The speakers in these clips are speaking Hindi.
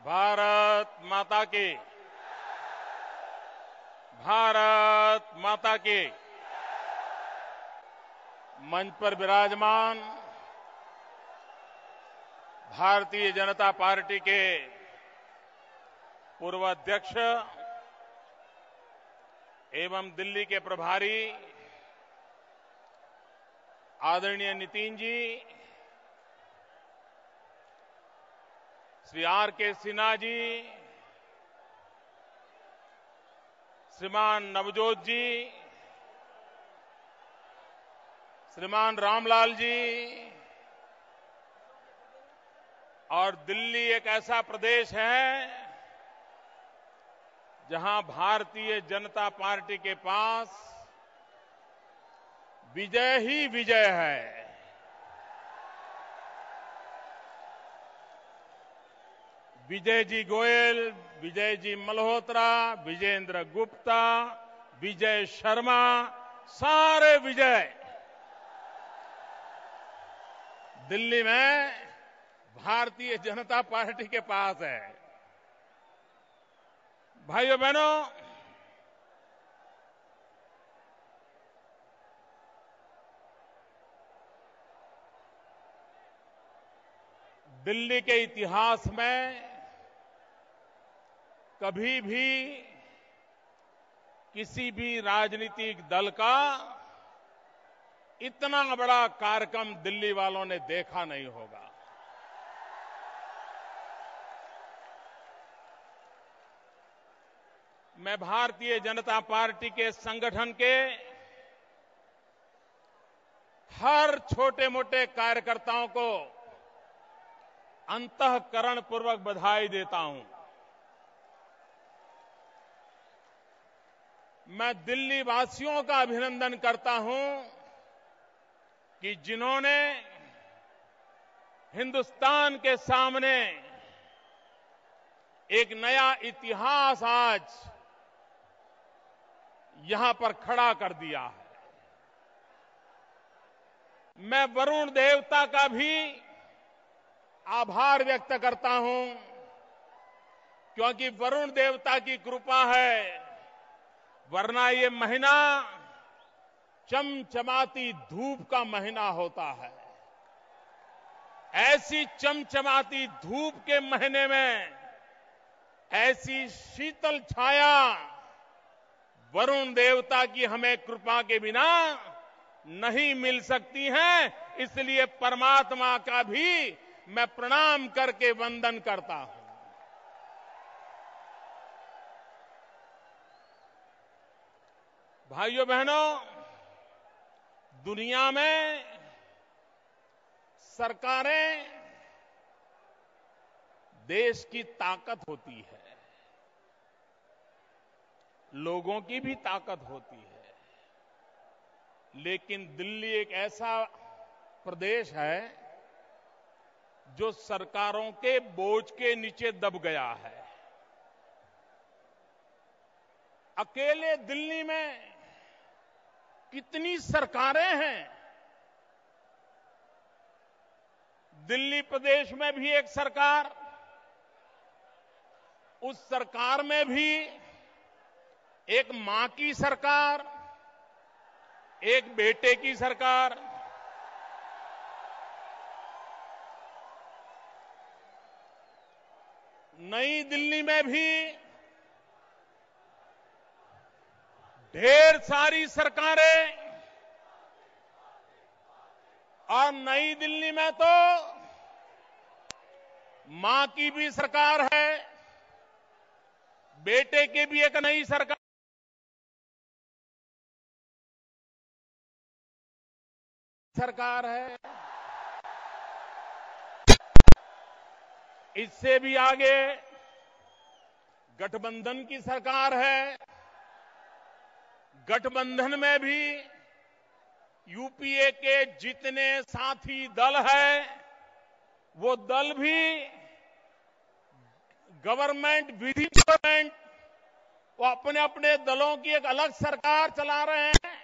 भारत माता की। भारत माता की। मंच पर विराजमान भारतीय जनता पार्टी के पूर्व अध्यक्ष एवं दिल्ली के प्रभारी आदरणीय नितिन जी, श्री आर के सिन्हा जी, श्रीमान नवजोत जी, श्रीमान रामलाल जी, और दिल्ली एक ऐसा प्रदेश है जहां भारतीय जनता पार्टी के पास विजय ही विजय है। विजय जी गोयल, विजय जी मल्होत्रा, विजेंद्र गुप्ता, विजय शर्मा, सारे विजय दिल्ली में भारतीय जनता पार्टी के पास है। भाइयों बहनों, दिल्ली के इतिहास में कभी भी किसी भी राजनीतिक दल का इतना बड़ा कार्यक्रम दिल्ली वालों ने देखा नहीं होगा। मैं भारतीय जनता पार्टी के संगठन के हर छोटे मोटे कार्यकर्ताओं को अंतःकरण पूर्वक बधाई देता हूं। मैं दिल्ली वासियों का अभिनंदन करता हूं कि जिन्होंने हिंदुस्तान के सामने एक नया इतिहास आज यहां पर खड़ा कर दिया है। मैं वरुण देवता का भी आभार व्यक्त करता हूं, क्योंकि वरुण देवता की कृपा है, वरना ये महीना चमचमाती धूप का महीना होता है। ऐसी चमचमाती धूप के महीने में ऐसी शीतल छाया वरुण देवता की हमें कृपा के बिना नहीं मिल सकती है। इसलिए परमात्मा का भी मैं प्रणाम करके वंदन करता हूं। भाइयों बहनों, दुनिया में सरकारें देश की ताकत होती है, लोगों की भी ताकत होती है, लेकिन दिल्ली एक ऐसा प्रदेश है जो सरकारों के बोझ के नीचे दब गया है। अकेले दिल्ली में कितनी सरकारें हैं। दिल्ली प्रदेश में भी एक सरकार, उस सरकार में भी एक मां की सरकार, एक बेटे की सरकार। नई दिल्ली में भी ढेर सारी सरकारें, और नई दिल्ली में तो मां की भी सरकार है, बेटे की भी एक नई सरकार है। इससे भी आगे गठबंधन की सरकार है। गठबंधन में भी यूपीए के जितने साथी दल हैं, वो दल भी गवर्नमेंट, विधि गवर्नमेंट, वो अपने अपने दलों की एक अलग सरकार चला रहे हैं।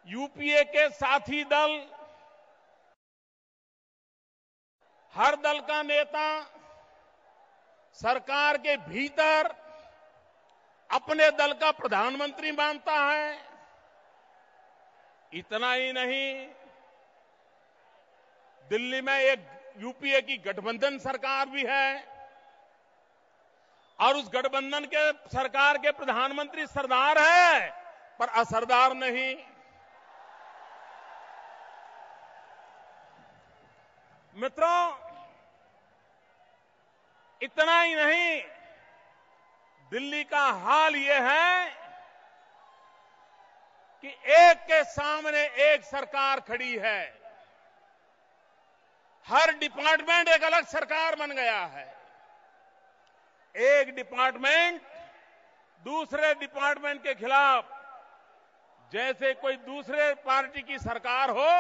यूपीए के साथी दल, हर दल का नेता सरकार के भीतर अपने दल का प्रधानमंत्री मानता है। इतना ही नहीं, दिल्ली में एक यूपीए की गठबंधन सरकार भी है और उस गठबंधन के सरकार के प्रधानमंत्री सरदार है, पर असरदार नहीं। मित्रों, इतना ही नहीं, दिल्ली का हाल यह है कि एक के सामने एक सरकार खड़ी है। हर डिपार्टमेंट एक अलग सरकार बन गया है। एक डिपार्टमेंट दूसरे डिपार्टमेंट के खिलाफ जैसे कोई दूसरे पार्टी की सरकार हो,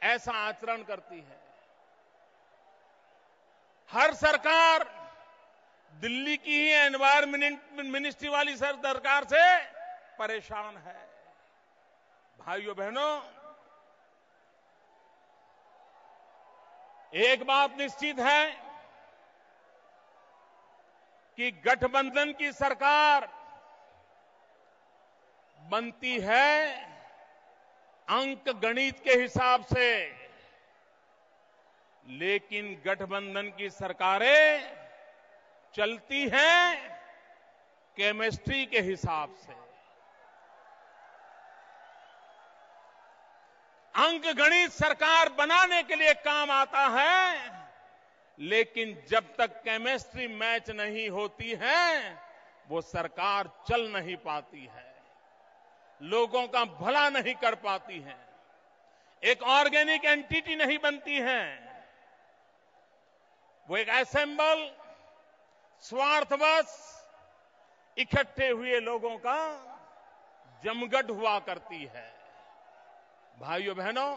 ऐसा आचरण करती है। हर सरकार दिल्ली की ही एनवायरमेंट मिनिस्ट्री वाली सरकार से परेशान है। भाइयों बहनों, एक बात निश्चित है कि गठबंधन की सरकार बनती है अंक गणित के हिसाब से, लेकिन गठबंधन की सरकारें चलती हैं केमिस्ट्री के हिसाब से। अंक गणित सरकार बनाने के लिए काम आता है, लेकिन जब तक केमिस्ट्री मैच नहीं होती है, वो सरकार चल नहीं पाती है, लोगों का भला नहीं कर पाती है, एक ऑर्गेनिक एंटिटी नहीं बनती है। वो एक असेंबल स्वार्थवश इकट्ठे हुए लोगों का जमघट हुआ करती है। भाइयों बहनों,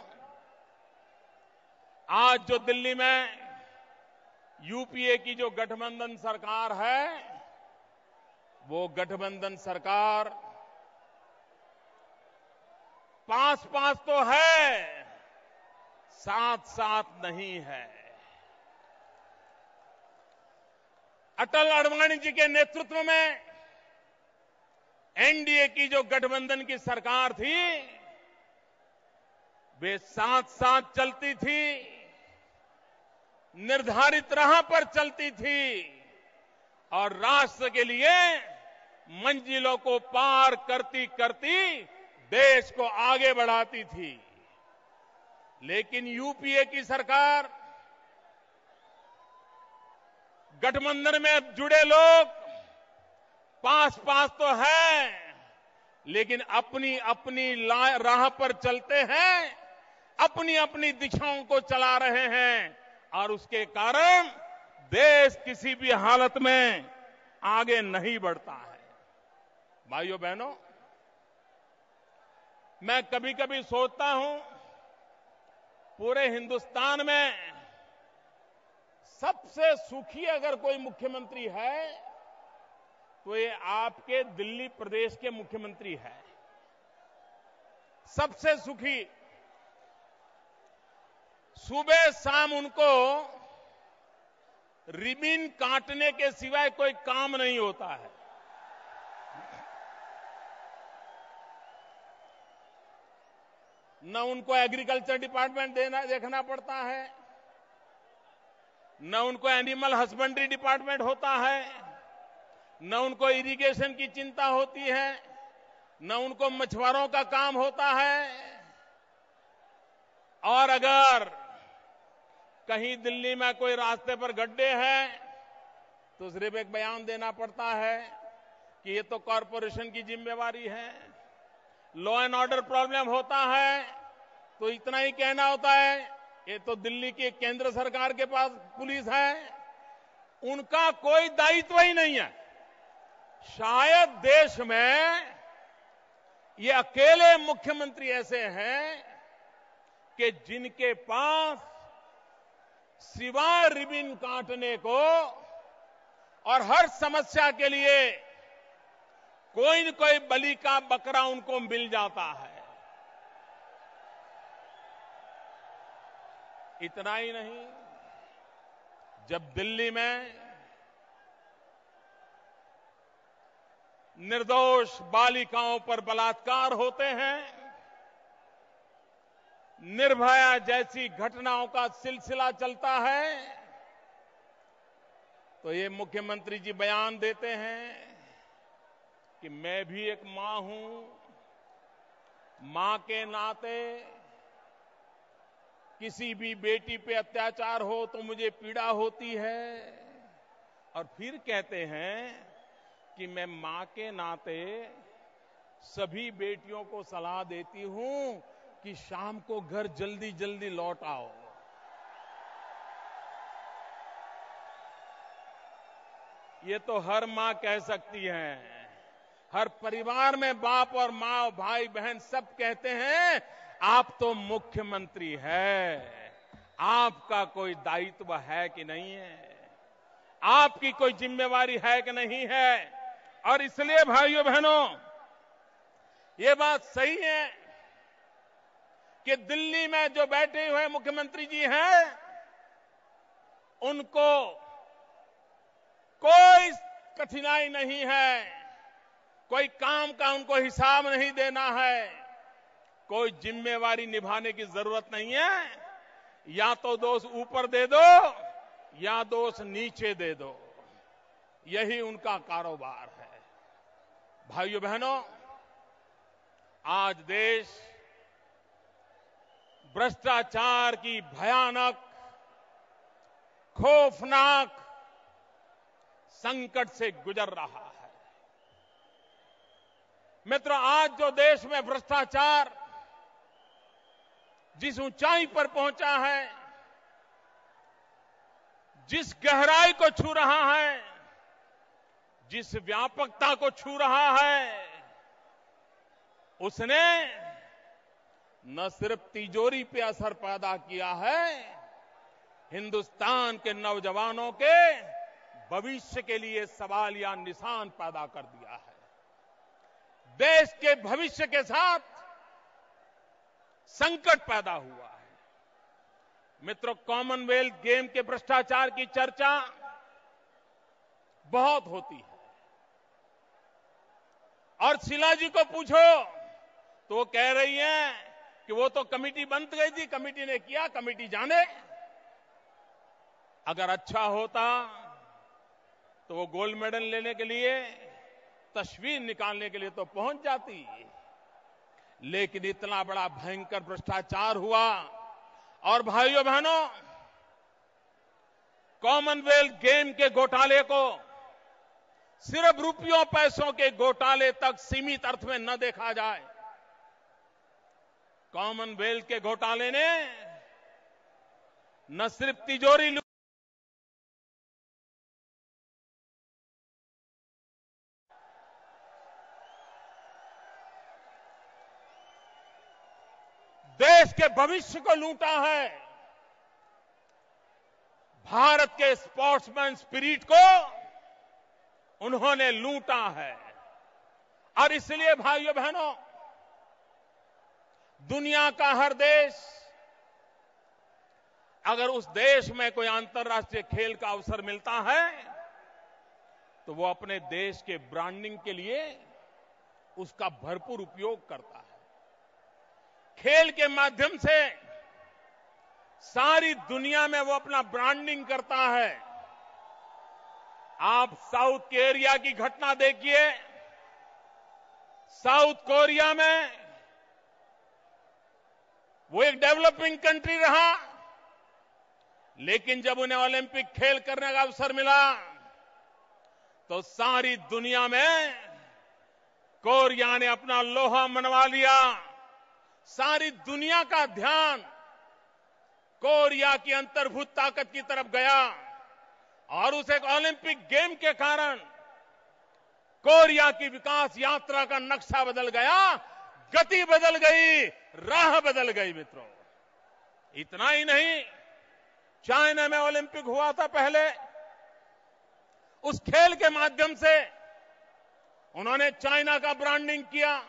आज जो दिल्ली में यूपीए की जो गठबंधन सरकार है, वो गठबंधन सरकार पास पास तो है, साथ साथ नहीं है। अटल अडवाणी जी के नेतृत्व में एनडीए की जो गठबंधन की सरकार थी, वे साथ साथ चलती थी, निर्धारित राह पर चलती थी और राष्ट्र के लिए मंजिलों को पार करती करती देश को आगे बढ़ाती थी। लेकिन यूपीए की सरकार, गठबंधन में जुड़े लोग पास पास तो है, लेकिन अपनी अपनी राह पर चलते हैं, अपनी अपनी दिशाओं को चला रहे हैं और उसके कारण देश किसी भी हालत में आगे नहीं बढ़ता है। भाइयों बहनों, मैं कभी कभी सोचता हूं, पूरे हिंदुस्तान में सबसे सुखी अगर कोई मुख्यमंत्री है तो ये आपके दिल्ली प्रदेश के मुख्यमंत्री है। सबसे सुखी। सुबह शाम उनको रिबन काटने के सिवाय कोई काम नहीं होता है। न उनको एग्रीकल्चर डिपार्टमेंट देखना पड़ता है, न उनको एनिमल हस्बेंड्री डिपार्टमेंट होता है, न उनको इरिगेशन की चिंता होती है, न उनको मछुआरों का काम होता है। और अगर कहीं दिल्ली में कोई रास्ते पर गड्ढे हैं तो सिर्फ एक बयान देना पड़ता है कि ये तो कॉरपोरेशन की जिम्मेवारी है। लॉ एंड ऑर्डर प्रॉब्लम होता है तो इतना ही कहना होता है ये तो दिल्ली की केंद्र सरकार के पास पुलिस है। उनका कोई दायित्व ही नहीं है। शायद देश में ये अकेले मुख्यमंत्री ऐसे हैं कि जिनके पास सिवाय रिबन काटने को और हर समस्या के लिए कोई न कोई बलि का बकरा उनको मिल जाता है। इतना ही नहीं, जब दिल्ली में निर्दोष बालिकाओं पर बलात्कार होते हैं, निर्भया जैसी घटनाओं का सिलसिला चलता है, तो ये मुख्यमंत्री जी बयान देते हैं कि मैं भी एक मां हूं, मां के नाते किसी भी बेटी पे अत्याचार हो तो मुझे पीड़ा होती है। और फिर कहते हैं कि मैं मां के नाते सभी बेटियों को सलाह देती हूं कि शाम को घर जल्दी जल्दी लौट आओ। ये तो हर मां कह सकती है, हर परिवार में बाप और मां, भाई बहन सब कहते हैं आप तो मुख्यमंत्री है, आपका कोई दायित्व है कि नहीं है, आपकी कोई जिम्मेवारी है कि नहीं है। और इसलिए भाइयों बहनों, ये बात सही है कि दिल्ली में जो बैठे हुए मुख्यमंत्री जी हैं, उनको कोई कठिनाई नहीं है, कोई काम का उनको हिसाब नहीं देना है, कोई जिम्मेवारी निभाने की जरूरत नहीं है। या तो दोष ऊपर दे दो या दोष नीचे दे दो, यही उनका कारोबार है। भाइयों बहनों, आज देश भ्रष्टाचार की भयानक, खौफनाक संकट से गुजर रहा है। मित्रों, आज जो देश में भ्रष्टाचार जिस ऊंचाई पर पहुंचा है, जिस गहराई को छू रहा है, जिस व्यापकता को छू रहा है, उसने न सिर्फ तिजोरी पे असर पैदा किया है, हिंदुस्तान के नौजवानों के भविष्य के लिए सवाल या निशान पैदा कर दिया है। देश के भविष्य के साथ संकट पैदा हुआ है। मित्रों, कॉमनवेल्थ गेम के भ्रष्टाचार की चर्चा बहुत होती है, और शीला जी को पूछो तो वो कह रही है कि वो तो कमेटी बन गई थी, कमेटी ने किया, कमेटी जाने। अगर अच्छा होता तो वो गोल्ड मेडल लेने के लिए, तस्वीर निकालने के लिए तो पहुंच जाती, लेकिन इतना बड़ा भयंकर भ्रष्टाचार हुआ। और भाइयों बहनों, कॉमनवेल्थ गेम के घोटाले को सिर्फ रुपयों पैसों के घोटाले तक सीमित अर्थ में न देखा जाए। कॉमनवेल्थ के घोटाले ने न सिर्फ तिजोरी, देश के भविष्य को लूटा है, भारत के स्पोर्ट्समैन स्पिरिट को उन्होंने लूटा है। और इसलिए भाइयों बहनों, दुनिया का हर देश, अगर उस देश में कोई अंतर्राष्ट्रीय खेल का अवसर मिलता है तो वो अपने देश के ब्रांडिंग के लिए उसका भरपूर उपयोग करता है। खेल के माध्यम से सारी दुनिया में वो अपना ब्रांडिंग करता है। आप साउथ कोरिया की घटना देखिए। साउथ कोरिया में वो एक डेवलपिंग कंट्री रहा, लेकिन जब उन्हें ओलंपिक खेल करने का अवसर मिला तो सारी दुनिया में कोरिया ने अपना लोहा मनवा लिया। सारी दुनिया का ध्यान कोरिया की अंतर्भूत ताकत की तरफ गया और उस एक ओलंपिक गेम के कारण कोरिया की विकास यात्रा का नक्शा बदल गया, गति बदल गई, राह बदल गई। मित्रों, इतना ही नहीं, चाइना में ओलंपिक हुआ था पहले, उस खेल के माध्यम से उन्होंने चाइना का ब्रांडिंग किया,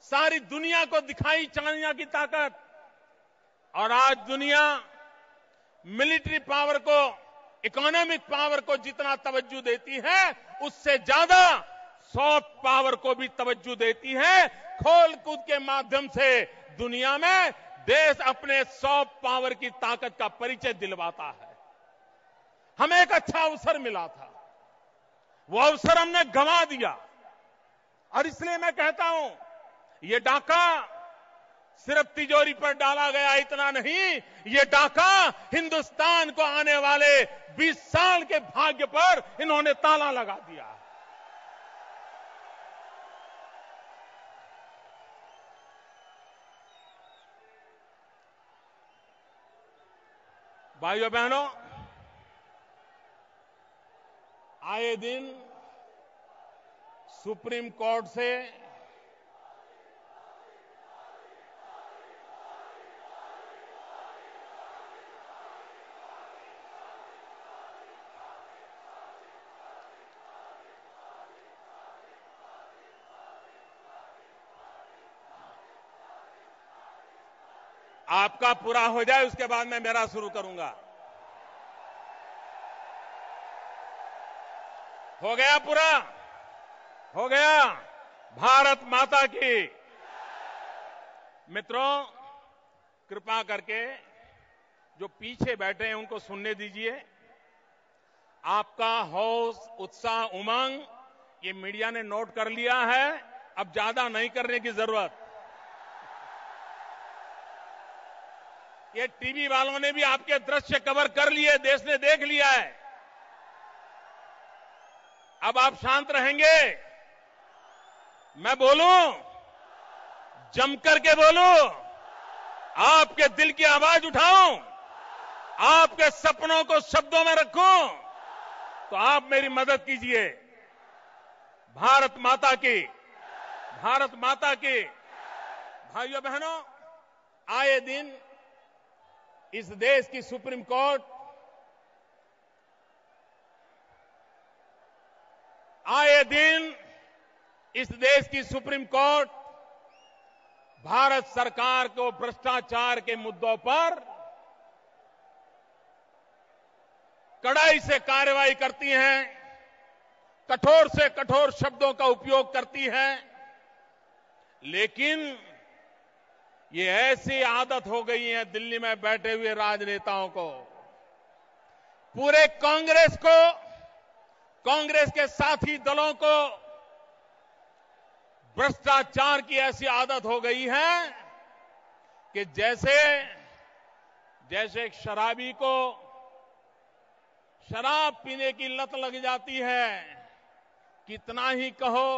सारी दुनिया को दिखाई चाइना की ताकत। और आज दुनिया मिलिट्री पावर को, इकोनॉमिक पावर को जितना तवज्जो देती है, उससे ज्यादा सॉफ्ट पावर को भी तवज्जो देती है। खोल कूद के माध्यम से दुनिया में देश अपने सॉफ्ट पावर की ताकत का परिचय दिलवाता है। हमें एक अच्छा अवसर मिला था, वो अवसर हमने गंवा दिया। और इसलिए मैं कहता हूं, ये डाका सिर्फ तिजोरी पर डाला गया इतना नहीं, ये डाका हिंदुस्तान को आने वाले 20 साल के भाग्य पर इन्होंने ताला लगा दिया। भाइयों बहनों, आए दिन सुप्रीम कोर्ट से आपका पूरा हो जाए, उसके बाद मैं मेरा शुरू करूंगा। हो गया पूरा? हो गया? भारत माता की। मित्रों, कृपा करके जो पीछे बैठे हैं उनको सुनने दीजिए। आपका हौस, उत्साह, उमंग ये मीडिया ने नोट कर लिया है, अब ज्यादा नहीं करने की जरूरत। ये टीवी वालों ने भी आपके दृश्य कवर कर लिए, देश ने देख लिया है। अब आप शांत रहेंगे? मैं बोलूं, जमकर के बोलूं, आपके दिल की आवाज उठाऊं, आपके सपनों को शब्दों में रखूं, तो आप मेरी मदद कीजिए। भारत माता की, भारत माता की। भाइयों बहनों, आए दिन इस देश की सुप्रीम कोर्ट, आए दिन इस देश की सुप्रीम कोर्ट भारत सरकार को भ्रष्टाचार के मुद्दों पर कड़ाई से कार्रवाई करती है, कठोर से कठोर शब्दों का उपयोग करती है। लेकिन ये ऐसी आदत हो गई है दिल्ली में बैठे हुए राजनेताओं को, पूरे कांग्रेस को, कांग्रेस के साथी दलों को भ्रष्टाचार की ऐसी आदत हो गई है कि जैसे एक शराबी को शराब पीने की लत लग जाती है, कितना ही कहो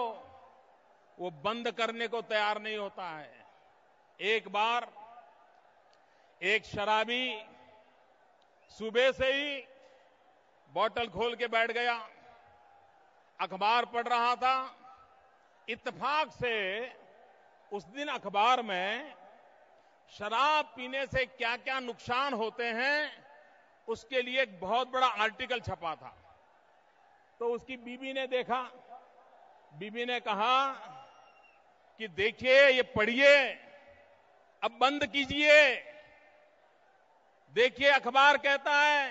वो बंद करने को तैयार नहीं होता है। एक बार एक शराबी सुबह से ही बोतल खोल के बैठ गया, अखबार पढ़ रहा था। इत्तेफाक से उस दिन अखबार में शराब पीने से क्या क्या नुकसान होते हैं उसके लिए एक बहुत बड़ा आर्टिकल छपा था। तो उसकी बीवी ने देखा, बीवी ने कहा कि देखिए, ये पढ़िए, अब बंद कीजिए। देखिए, अखबार कहता है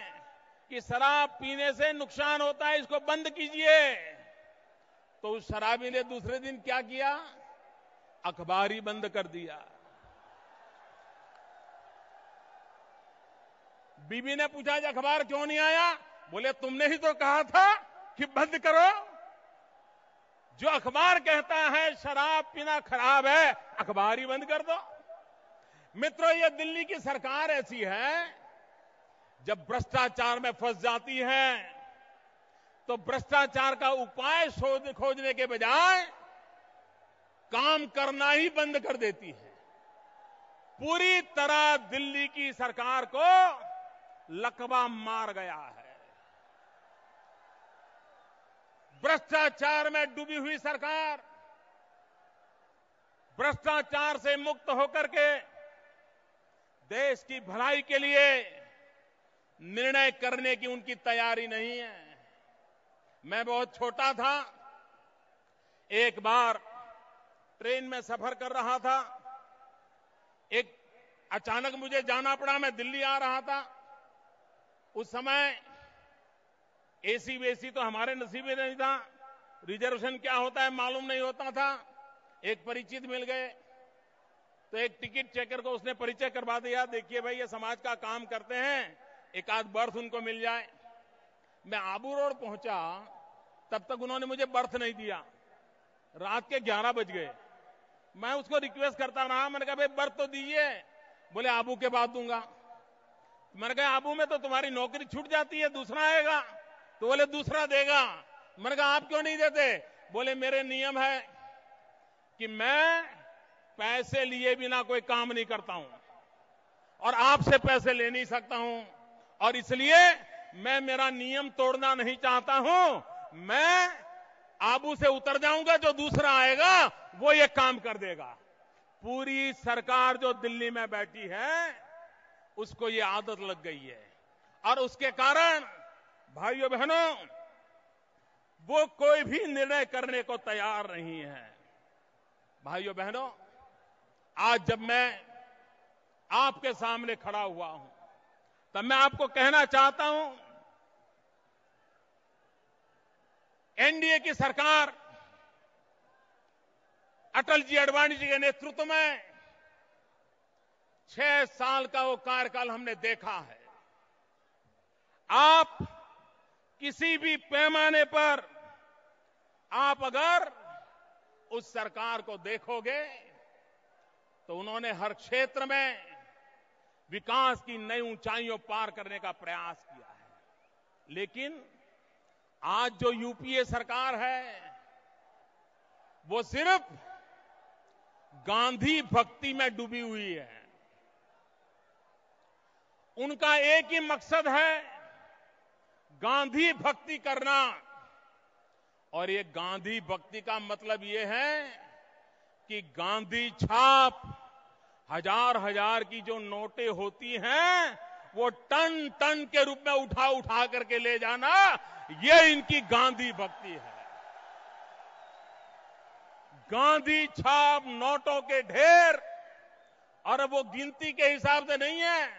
कि शराब पीने से नुकसान होता है, इसको बंद कीजिए। तो उस शराबी ने दूसरे दिन क्या किया? अखबार ही बंद कर दिया। बीबी ने पूछा, कि अखबार क्यों नहीं आया? बोले, तुमने ही तो कहा था कि बंद करो। जो अखबार कहता है शराब पीना खराब है, अखबार ही बंद कर दो। मित्रों, ये दिल्ली की सरकार ऐसी है, जब भ्रष्टाचार में फंस जाती है तो भ्रष्टाचार का उपाय खोजने के बजाय काम करना ही बंद कर देती है। पूरी तरह दिल्ली की सरकार को लकवा मार गया है। भ्रष्टाचार में डूबी हुई सरकार, भ्रष्टाचार से मुक्त होकर के देश की भलाई के लिए निर्णय करने की उनकी तैयारी नहीं है। मैं बहुत छोटा था, एक बार ट्रेन में सफर कर रहा था, एक अचानक मुझे जाना पड़ा, मैं दिल्ली आ रहा था। उस समय एसी वेसी तो हमारे नसीब में नहीं था, रिजर्वेशन क्या होता है मालूम नहीं होता था। एक परिचित मिल गए तो एक टिकट चेकर को उसने परिचय करवा दिया, देखिए भाई ये समाज का काम करते हैं, एक आध बर्थ उनको मिल जाए। मैं आबू रोड पहुंचा, तब तक उन्होंने मुझे बर्थ नहीं दिया। रात के 11 बज गए। मैं उसको रिक्वेस्ट करता रहा, मैंने कहा भाई बर्थ तो दीजिए। बोले आबू के बाद दूंगा। मैंने कहा आबू में तो तुम्हारी नौकरी छूट जाती है, दूसरा आएगा। तो बोले दूसरा देगा। मैंने कहा आप क्यों नहीं देते? बोले मेरे नियम है कि मैं पैसे लिए बिना कोई काम नहीं करता हूं और आपसे पैसे ले नहीं सकता हूं, और इसलिए मैं मेरा नियम तोड़ना नहीं चाहता हूं। मैं आबू से उतर जाऊंगा, जो दूसरा आएगा वो ये काम कर देगा। पूरी सरकार जो दिल्ली में बैठी है उसको ये आदत लग गई है, और उसके कारण भाइयों बहनों वो कोई भी निर्णय करने को तैयार नहीं है। भाइयों बहनों, आज जब मैं आपके सामने खड़ा हुआ हूं तब मैं आपको कहना चाहता हूं, एनडीए की सरकार अटल जी आडवाणी जी के नेतृत्व में 6 साल का वो कार्यकाल हमने देखा है। आप किसी भी पैमाने पर आप अगर उस सरकार को देखोगे तो उन्होंने हर क्षेत्र में विकास की नई ऊंचाइयों पार करने का प्रयास किया है। लेकिन आज जो यूपीए सरकार है वो सिर्फ गांधी भक्ति में डूबी हुई है। उनका एक ही मकसद है, गांधी भक्ति करना। और ये गांधी भक्ति का मतलब ये है कि गांधी छाप हजार हजार की जो नोटें होती हैं वो टन टन के रूप में उठा उठा करके ले जाना, ये इनकी गांधी भक्ति है। गांधी छाप नोटों के ढेर, और वो गिनती के हिसाब से नहीं है,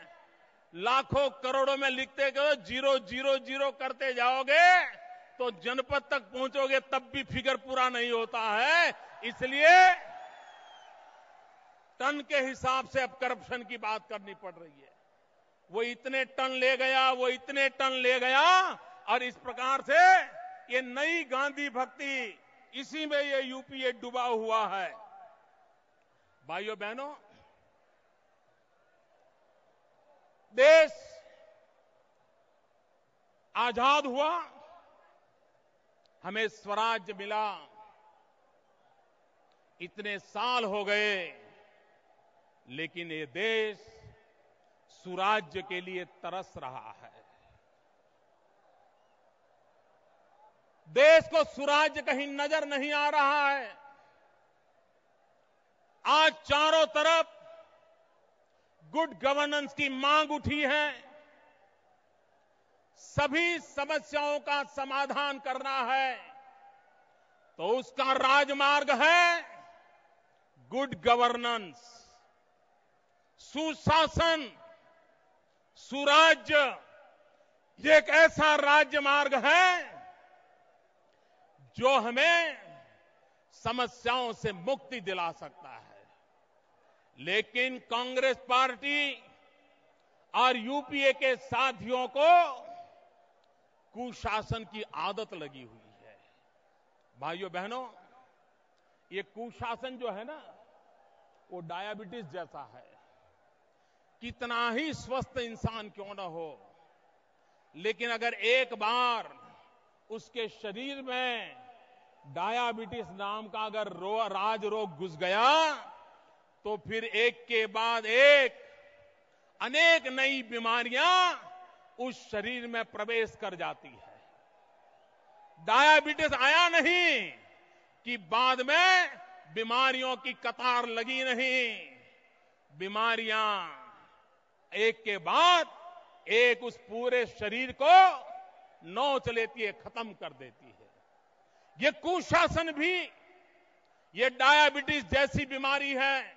लाखों करोड़ों में लिखते गए, 000 करते जाओगे तो जनपद तक पहुंचोगे तब भी फिगर पूरा नहीं होता है। इसलिए टन के हिसाब से अब करप्शन की बात करनी पड़ रही है। वो इतने टन ले गया, वो इतने टन ले गया, और इस प्रकार से ये नई गांधी भक्ति, इसी में ये यूपीए डूबा हुआ है। भाइयों बहनों, देश आजाद हुआ, हमें स्वराज्य मिला, इतने साल हो गए, लेकिन ये देश सुराज्य के लिए तरस रहा है। देश को सुराज्य कहीं नजर नहीं आ रहा है। आज चारों तरफ गुड गवर्नेंस की मांग उठी है। सभी समस्याओं का समाधान करना है तो उसका राजमार्ग है गुड गवर्नेंस, सुशासन, सुराज्य। ये एक ऐसा राज्य मार्ग है जो हमें समस्याओं से मुक्ति दिला सकता है। लेकिन कांग्रेस पार्टी और यूपीए के साथियों को कुशासन की आदत लगी हुई है। भाइयों बहनों, ये कुशासन जो है ना, वो डायबिटीज जैसा है। कितना ही स्वस्थ इंसान क्यों न हो, लेकिन अगर एक बार उसके शरीर में डायबिटीज नाम का अगर राज रोग घुस गया तो फिर एक के बाद एक अनेक नई बीमारियां उस शरीर में प्रवेश कर जाती है। डायबिटीज आया नहीं कि बाद में बीमारियों की कतार लगी नहीं। बीमारियां एक के बाद एक उस पूरे शरीर को नोच लेती है, खत्म कर देती है। ये कुशासन भी ये डायबिटीज जैसी बीमारी है।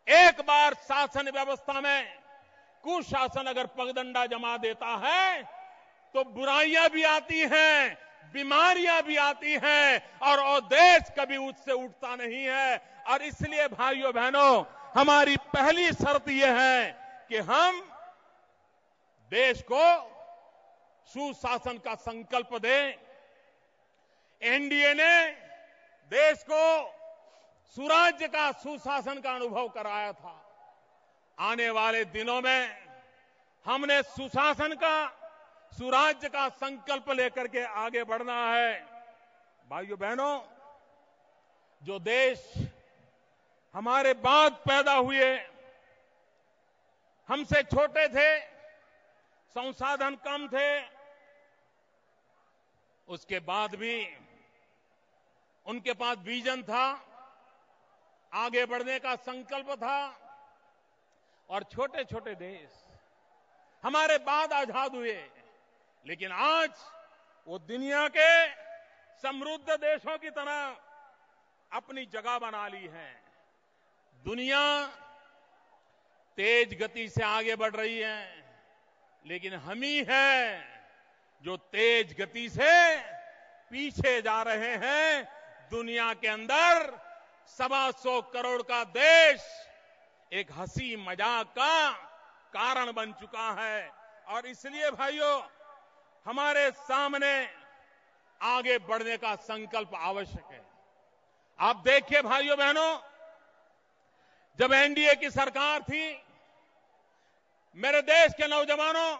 एक बार शासन व्यवस्था में कुशासन अगर पगडंडा जमा देता है तो बुराइयां भी आती हैं, बीमारियां भी आती हैं और वो देश कभी उससे उठता नहीं है। और इसलिए भाइयों बहनों, हमारी पहली शर्त यह है कि हम देश को सुशासन का संकल्प दें। एनडीए ने देश को सुराज्य का, सुशासन का अनुभव कराया था। आने वाले दिनों में हमने सुशासन का, सुराज्य का संकल्प लेकर के आगे बढ़ना है। भाइयों बहनों, जो देश हमारे बाद पैदा हुए, हमसे छोटे थे, संसाधन कम थे, उसके बाद भी उनके पास विजन था, आगे बढ़ने का संकल्प था। और छोटे छोटे देश हमारे बाद आजाद हुए, लेकिन आज वो दुनिया के समृद्ध देशों की तरह अपनी जगह बना ली है। दुनिया तेज गति से आगे बढ़ रही है, लेकिन हम ही हैं जो तेज गति से पीछे जा रहे हैं। दुनिया के अंदर 125 करोड़ का देश एक हंसी मजाक का कारण बन चुका है। और इसलिए भाइयों, हमारे सामने आगे बढ़ने का संकल्प आवश्यक है। आप देखिए भाइयों बहनों, जब एनडीए की सरकार थी, मेरे देश के नौजवानों,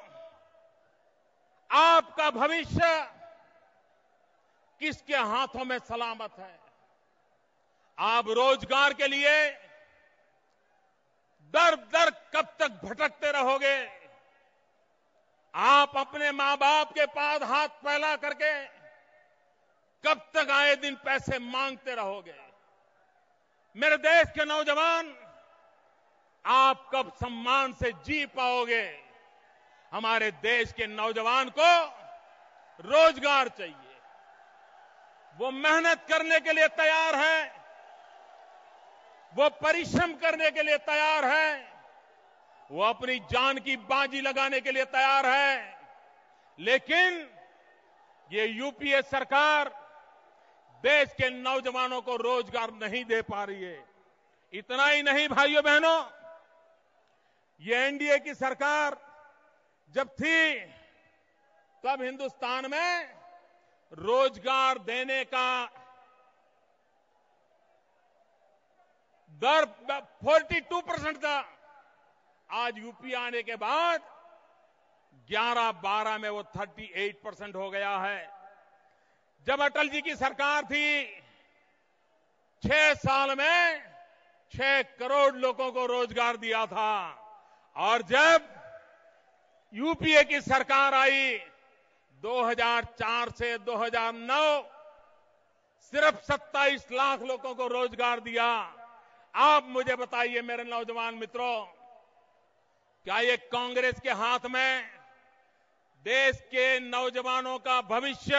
आपका भविष्य किसके हाथों में सलामत है? आप रोजगार के लिए दर दर कब तक भटकते रहोगे? आप अपने मां बाप के पास हाथ फैला करके कब तक आए दिन पैसे मांगते रहोगे? मेरे देश के नौजवान, आप कब सम्मान से जी पाओगे? हमारे देश के नौजवान को रोजगार चाहिए। वो मेहनत करने के लिए तैयार है, वो परिश्रम करने के लिए तैयार है, वो अपनी जान की बाजी लगाने के लिए तैयार है। लेकिन ये यूपीए सरकार देश के नौजवानों को रोजगार नहीं दे पा रही है। इतना ही नहीं भाइयों बहनों, ये एनडीए की सरकार जब थी, तब हिंदुस्तान में रोजगार देने का दर 42% था। आज यूपी आने के बाद 11-12 में वो 38% हो गया है। जब अटल जी की सरकार थी, 6 साल में 6 करोड़ लोगों को रोजगार दिया था। और जब यूपीए की सरकार आई 2004 से 2009, सिर्फ 27 लाख लोगों को रोजगार दिया। आप मुझे बताइए मेरे नौजवान मित्रों, क्या ये कांग्रेस के हाथ में देश के नौजवानों का भविष्य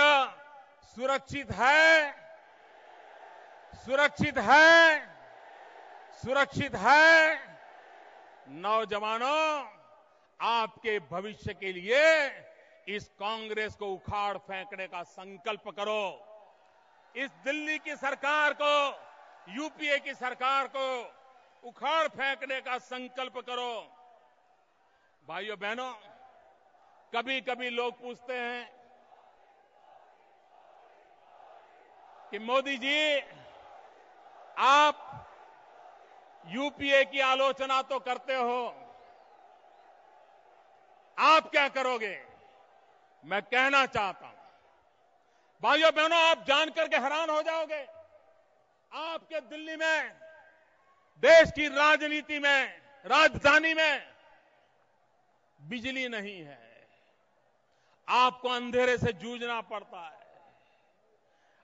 सुरक्षित है? सुरक्षित है? सुरक्षित है? नौजवानों, आपके भविष्य के लिए इस कांग्रेस को उखाड़ फेंकने का संकल्प करो। इस दिल्ली की सरकार को, यूपीए की सरकार को उखाड़ फेंकने का संकल्प करो। भाइयों बहनों, कभी कभी लोग पूछते हैं कि मोदी जी, आप यूपीए की आलोचना तो करते हो, आप क्या करोगे? मैं कहना चाहता हूं, भाइयों बहनों, आप जानकर के हैरान हो जाओगे। आपके दिल्ली में, देश की राजनीति में, राजधानी में बिजली नहीं है। आपको अंधेरे से जूझना पड़ता है।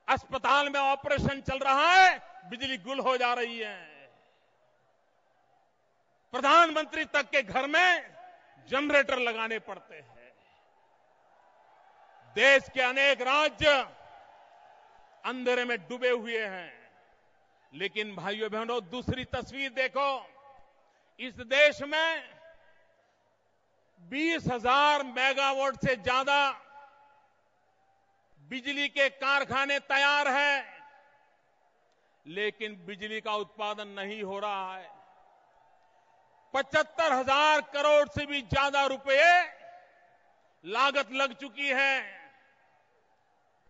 अस्पताल में ऑपरेशन चल रहा है, बिजली गुल हो जा रही है। प्रधानमंत्री तक के घर में जनरेटर लगाने पड़ते हैं। देश के अनेक राज्य अंधेरे में डूबे हुए हैं। लेकिन भाइयों बहनों, दूसरी तस्वीर देखो। इस देश में 20,000 मेगावाट से ज्यादा बिजली के कारखाने तैयार हैं, लेकिन बिजली का उत्पादन नहीं हो रहा है। 75,000 करोड़ से भी ज्यादा रुपए लागत लग चुकी है।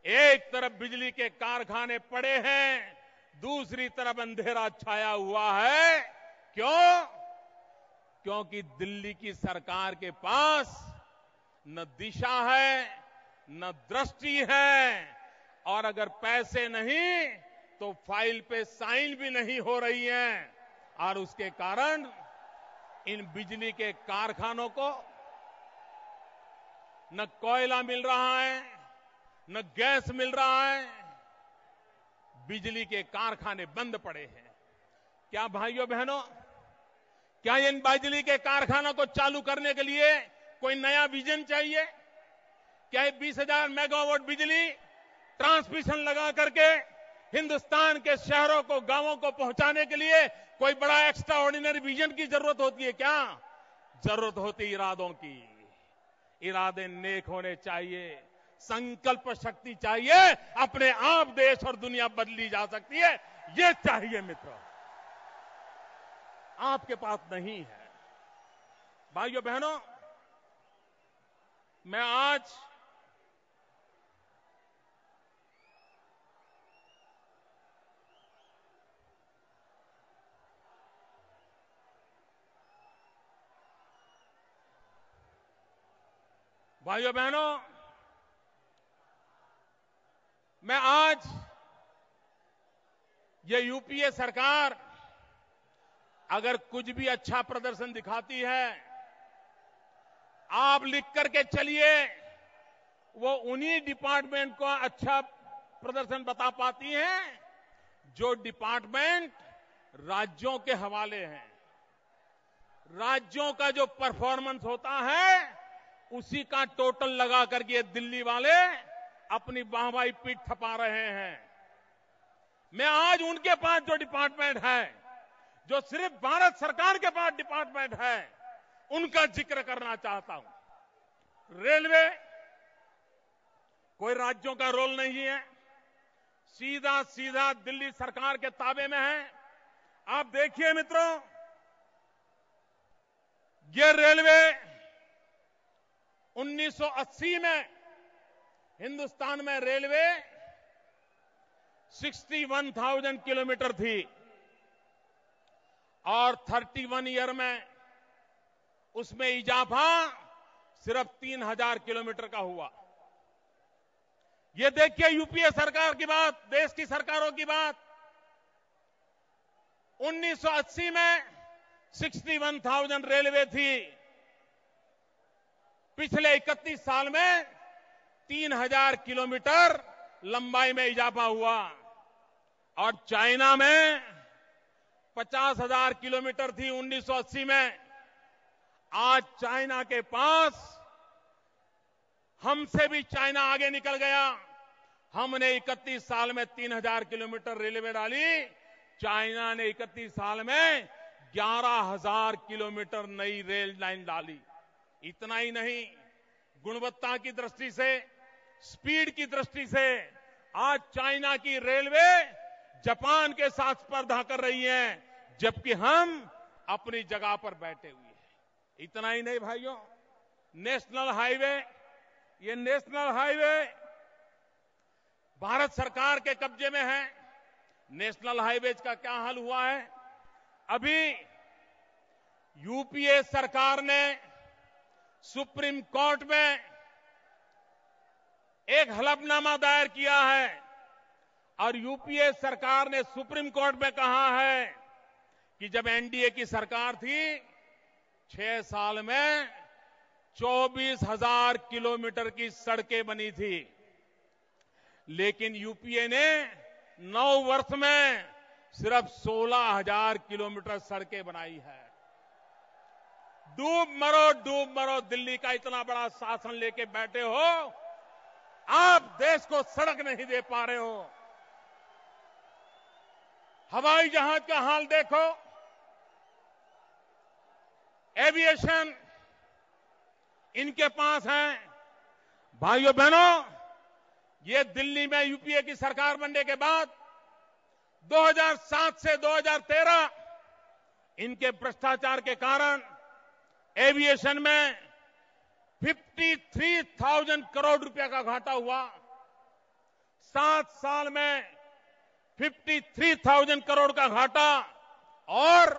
एक तरफ बिजली के कारखाने पड़े हैं, दूसरी तरफ अंधेरा छाया हुआ है। क्यों? क्योंकि दिल्ली की सरकार के पास न दिशा है, न दृष्टि है, और अगर पैसे नहीं तो फाइल पे साइन भी नहीं हो रही है, और उसके कारण इन बिजली के कारखानों को न कोयला मिल रहा है, न गैस मिल रहा है। बिजली के कारखाने बंद पड़े हैं। क्या भाइयों बहनों, क्या इन बिजली के कारखानों को चालू करने के लिए कोई नया विजन चाहिए? क्या 20,000 मेगावाट बिजली ट्रांसमिशन लगा करके हिंदुस्तान के शहरों को, गांवों को पहुंचाने के लिए कोई बड़ा एक्स्ट्रा ऑर्डिनरी विजन की जरूरत होती है क्या? जरूरत होती इरादों की। इरादे नेक होने चाहिए, संकल्प शक्ति चाहिए। अपने आप देश और दुनिया बदली जा सकती है, ये चाहिए मित्रों। आपके पास नहीं है। भाइयों बहनों, मैं आज भाइयों बहनों, मैं आज ये यूपीए सरकार अगर कुछ भी अच्छा प्रदर्शन दिखाती है, आप लिख करके चलिए, वो उन्हीं डिपार्टमेंट को अच्छा प्रदर्शन बता पाती हैं जो डिपार्टमेंट राज्यों के हवाले हैं। राज्यों का जो परफॉर्मेंस होता है उसी का टोटल लगा करके दिल्ली वाले अपनी वाहवाही पीठ थपा रहे हैं। मैं आज उनके पास जो डिपार्टमेंट है, जो सिर्फ भारत सरकार के पास डिपार्टमेंट है, उनका जिक्र करना चाहता हूं। रेलवे कोई राज्यों का रोल नहीं है, सीधा सीधा दिल्ली सरकार के ताबे में है। आप देखिए मित्रों, ये रेलवे 1980 में हिंदुस्तान में रेलवे 61,000 किलोमीटर थी, और 31 ईयर में उसमें इजाफा सिर्फ 3,000 किलोमीटर का हुआ। ये देखिए यूपीए सरकार की बात, देश की सरकारों की बात। 1980 में 61,000 रेलवे थी, पिछले 31 साल में 3,000 किलोमीटर लंबाई में इजाफा हुआ, और चाइना में 50,000 किलोमीटर थी 1980 में। आज चाइना के पास, हमसे भी चाइना आगे निकल गया। हमने 31 साल में 3,000 किलोमीटर रेलवे डाली, चाइना ने 31 साल में 11,000 किलोमीटर नई रेल लाइन डाली। इतना ही नहीं, गुणवत्ता की दृष्टि से, स्पीड की दृष्टि से आज चाइना की रेलवे जापान के साथ स्पर्धा कर रही है, जबकि हम अपनी जगह पर बैठे हुए हैं। इतना ही नहीं भाइयों, नेशनल हाईवे, ये नेशनल हाईवे भारत सरकार के कब्जे में है। नेशनल हाईवेज का क्या हाल हुआ है? अभी यूपीए सरकार ने सुप्रीम कोर्ट में एक हलफनामा दायर किया है, और यूपीए सरकार ने सुप्रीम कोर्ट में कहा है कि जब एनडीए की सरकार थी, 6 साल में 24,000 किलोमीटर की सड़कें बनी थी, लेकिन यूपीए ने 9 वर्ष में सिर्फ 16,000 किलोमीटर सड़कें बनाई है। डूब मरो दिल्ली का इतना बड़ा शासन लेके बैठे हो, आप देश को सड़क नहीं दे पा रहे हो। हवाई जहाज का हाल देखो, एविएशन इनके पास है। भाइयों बहनों, ये दिल्ली में यूपीए की सरकार बनने के बाद 2007 से 2013 इनके भ्रष्टाचार के कारण एविएशन में 53,000 करोड़ रुपए का घाटा हुआ। 7 साल में 53,000 करोड़ का घाटा और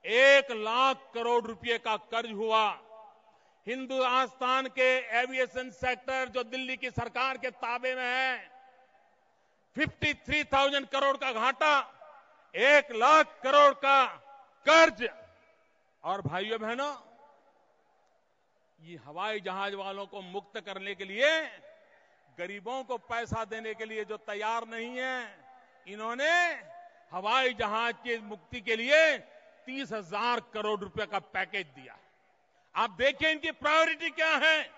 1 लाख करोड़ रुपए का कर्ज हुआ। हिंदुस्तान के एविएशन सेक्टर जो दिल्ली की सरकार के ताबे में है, 53,000 करोड़ का घाटा, 1 लाख करोड़ का कर्ज। और भाइयों बहनों, ये हवाई जहाज वालों को मुक्त करने के लिए, गरीबों को पैसा देने के लिए जो तैयार नहीं है, इन्होंने हवाई जहाज की मुक्ति के लिए 30,000 करोड़ रुपए का पैकेज दिया। आप देखिए इनकी प्रायोरिटी क्या है।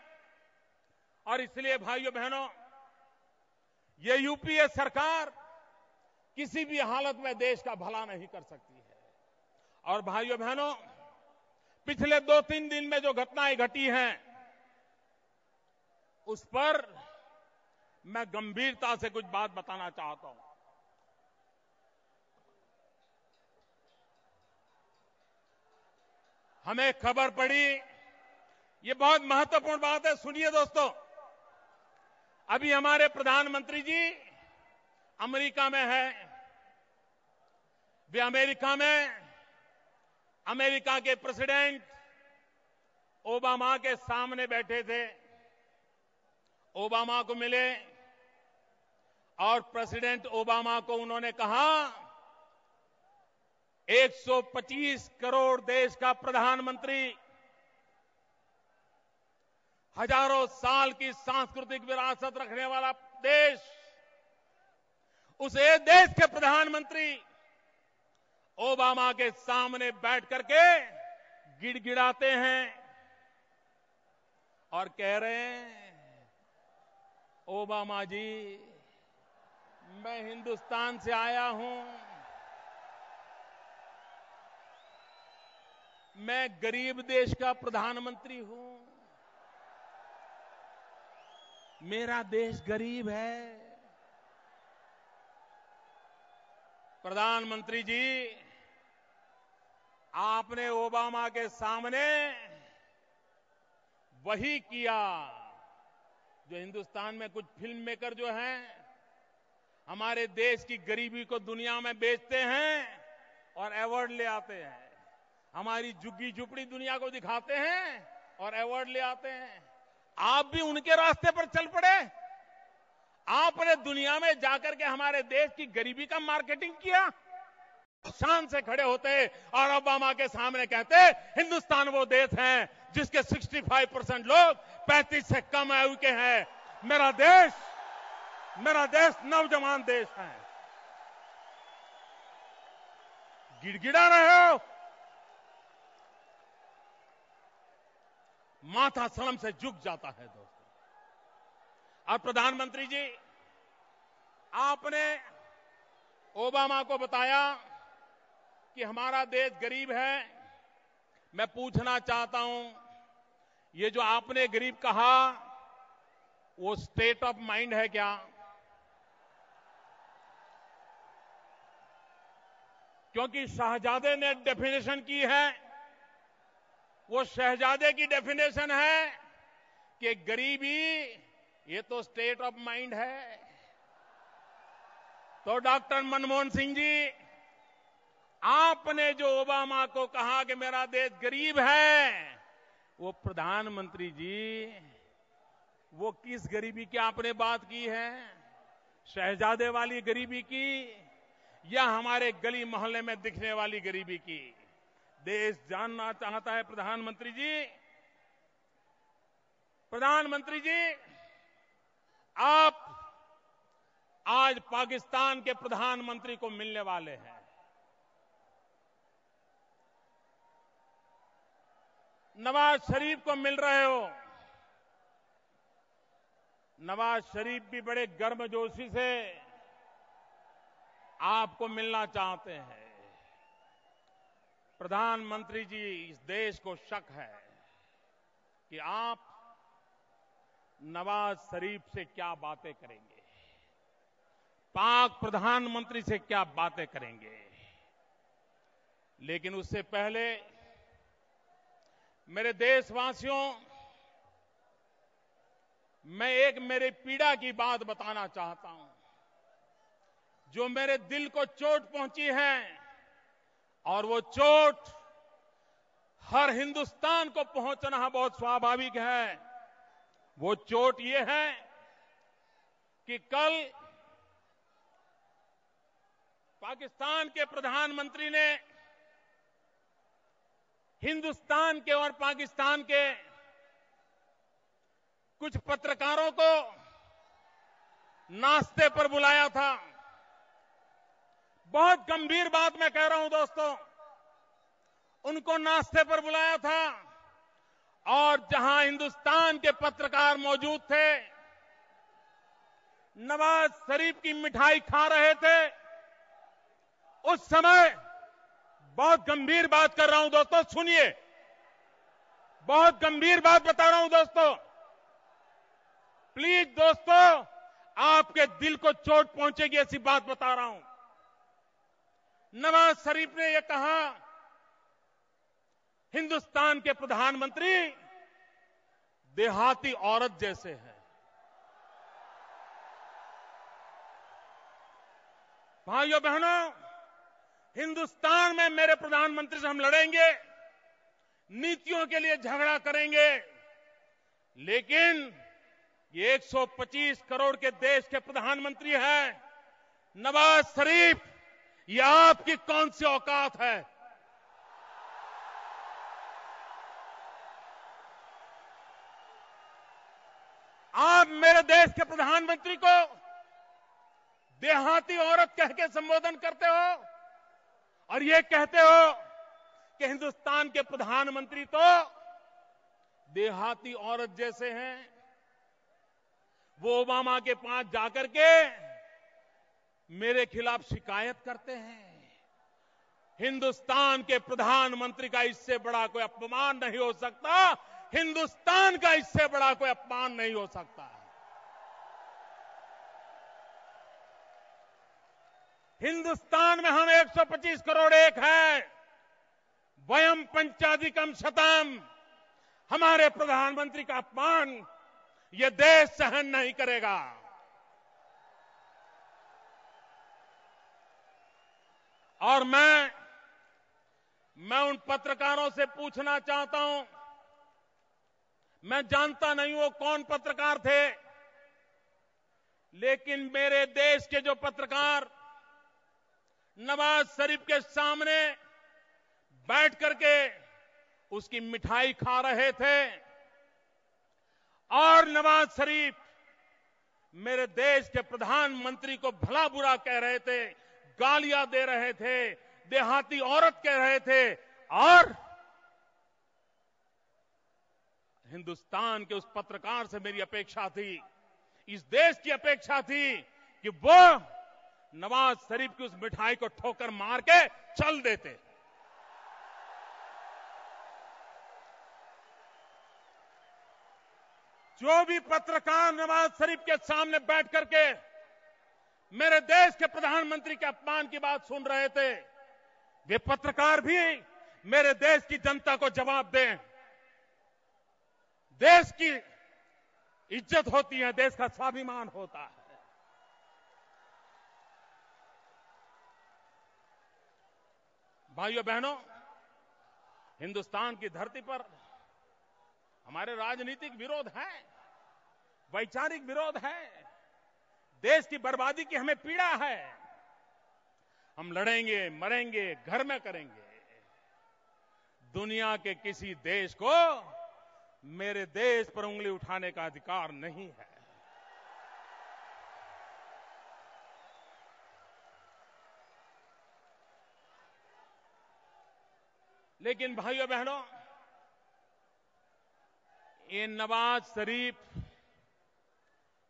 और इसलिए भाइयों बहनों, ये यूपीए सरकार किसी भी हालत में देश का भला नहीं कर सकती है। और भाइयों बहनों, पिछले 2-3 दिन में जो घटनाएं घटी हैं, उस पर मैं गंभीरता से कुछ बात बताना चाहता हूं। हमें खबर पड़ी, ये बहुत महत्वपूर्ण बात है, सुनिए दोस्तों। अभी हमारे प्रधानमंत्री जी अमेरिका में हैं। वे अमेरिका में अमेरिका के प्रेसिडेंट ओबामा के सामने बैठे थे। ओबामा को मिले और प्रेसिडेंट ओबामा को उन्होंने कहा, 125 करोड़ देश का प्रधानमंत्री, हजारों साल की सांस्कृतिक विरासत रखने वाला देश, उस एक देश के प्रधानमंत्री ओबामा के सामने बैठ करके गिड़गिड़ाते हैं और कह रहे हैं, ओबामा जी, मैं हिंदुस्तान से आया हूं, मैं गरीब देश का प्रधानमंत्री हूं, मेरा देश गरीब है। प्रधानमंत्री जी, आपने ओबामा के सामने वही किया जो हिंदुस्तान में कुछ फिल्म मेकर जो हैं, हमारे देश की गरीबी को दुनिया में बेचते हैं और अवार्ड ले आते हैं। हमारी झुग्गी झुपड़ी दुनिया को दिखाते हैं और अवार्ड ले आते हैं। आप भी उनके रास्ते पर चल पड़े। आपने दुनिया में जाकर के हमारे देश की गरीबी का मार्केटिंग किया। शान से खड़े होते और ओबामा के सामने कहते, हिंदुस्तान वो देश है जिसके 65% लोग 35 से कम आयु के हैं। मेरा देश नौजवान देश है। गिड़गिड़ा रहे हो, माथा शर्म से झुक जाता है दोस्तों। और प्रधानमंत्री जी, आपने ओबामा को बताया कि हमारा देश गरीब है। मैं पूछना चाहता हूं, ये जो आपने गरीब कहा, वो स्टेट ऑफ माइंड है क्या? क्योंकि शहजादे ने डेफिनेशन की है, वो शहजादे की डेफिनेशन है कि गरीबी ये तो स्टेट ऑफ माइंड है। तो डॉक्टर मनमोहन सिंह जी, आपने जो ओबामा को कहा कि मेरा देश गरीब है, वो प्रधानमंत्री जी, वो किस गरीबी की आपने बात की है? शहजादे वाली गरीबी की या हमारे गली मोहल्ले में दिखने वाली गरीबी की? देश जानना चाहता है प्रधानमंत्री जी। प्रधानमंत्री जी, आप आज पाकिस्तान के प्रधानमंत्री को मिलने वाले हैं। नवाज शरीफ को मिल रहे हो। नवाज शरीफ भी बड़े गर्मजोशी से आपको मिलना चाहते हैं। प्रधानमंत्री जी, इस देश को शक है कि आप नवाज शरीफ से क्या बातें करेंगे, पाक प्रधानमंत्री से क्या बातें करेंगे। लेकिन उससे पहले मेरे देशवासियों, मैं एक मेरी पीड़ा की बात बताना चाहता हूं, जो मेरे दिल को चोट पहुंची है, और वो चोट हर हिंदुस्तान को पहुंचना बहुत स्वाभाविक है। वो चोट ये है कि कल पाकिस्तान के प्रधानमंत्री ने हिंदुस्तान के और पाकिस्तान के कुछ पत्रकारों को नाश्ते पर बुलाया था। बहुत गंभीर बात मैं कह रहा हूं दोस्तों, उनको नाश्ते पर बुलाया था, और जहां हिंदुस्तान के पत्रकार मौजूद थे, नवाज शरीफ की मिठाई खा रहे थे। उस समय बहुत गंभीर बात कर रहा हूं दोस्तों, सुनिए, बहुत गंभीर बात बता रहा हूं दोस्तों, प्लीज दोस्तों, आपके दिल को चोट पहुंचेगी ऐसी बात बता रहा हूं। नवाज शरीफ ने यह कहा, हिंदुस्तान के प्रधानमंत्री देहाती औरत जैसे हैं। भाइयों बहनों, हिंदुस्तान में मेरे प्रधानमंत्री से हम लड़ेंगे, नीतियों के लिए झगड़ा करेंगे, लेकिन ये 125 करोड़ के देश के प्रधानमंत्री हैं। नवाज शरीफ, ये आपकी कौन सी औकात है? आप मेरे देश के प्रधानमंत्री को देहाती औरत कह के संबोधन करते हो, और ये कहते हो कि हिंदुस्तान के प्रधानमंत्री तो देहाती औरत जैसे हैं। वो ओबामा के पास जाकर के मेरे खिलाफ शिकायत करते हैं। हिंदुस्तान के प्रधानमंत्री का इससे बड़ा कोई अपमान नहीं हो सकता, हिंदुस्तान का इससे बड़ा कोई अपमान नहीं हो सकता। हिंदुस्तान में हम 125 करोड़ एक हैं, वयम पंचाधिकम शतम। हमारे प्रधानमंत्री का अपमान यह देश सहन नहीं करेगा। और मैं उन पत्रकारों से पूछना चाहता हूं, मैं जानता नहीं वो कौन पत्रकार थे, लेकिन मेरे देश के जो पत्रकार नवाज शरीफ के सामने बैठ करके उसकी मिठाई खा रहे थे, और नवाज शरीफ मेरे देश के प्रधानमंत्री को भला बुरा कह रहे थे, गालियां दे रहे थे, देहाती औरत कह रहे थे, और हिंदुस्तान के उस पत्रकार से मेरी अपेक्षा थी, इस देश की अपेक्षा थी कि वो नवाज शरीफ की उस मिठाई को ठोकर मार के चल देते। जो भी पत्रकार नवाज शरीफ के सामने बैठ करके मेरे देश के प्रधानमंत्री के अपमान की बात सुन रहे थे, वे पत्रकार भी मेरे देश की जनता को जवाब दें। देश की इज्जत होती है, देश का स्वाभिमान होता है। भाइयों बहनों, हिंदुस्तान की धरती पर हमारे राजनीतिक विरोध है, वैचारिक विरोध है, देश की बर्बादी की हमें पीड़ा है। हम लड़ेंगे, मरेंगे, घर में करेंगे। दुनिया के किसी देश को मेरे देश पर उंगली उठाने का अधिकार नहीं है। लेकिन भाइयों बहनों, ये नवाज शरीफ,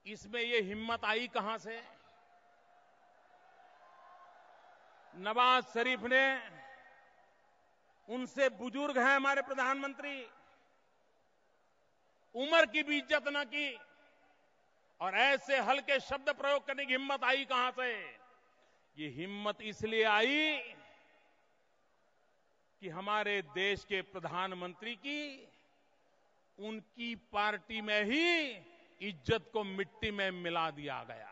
इसमें ये हिम्मत आई कहां से? नवाज शरीफ ने, उनसे बुजुर्ग हैं हमारे प्रधानमंत्री, उम्र की भी इज्जत न की, और ऐसे हल्के शब्द प्रयोग करने की हिम्मत आई कहां से? ये हिम्मत इसलिए आई कि हमारे देश के प्रधानमंत्री की उनकी पार्टी में ही इज्जत को मिट्टी में मिला दिया गया।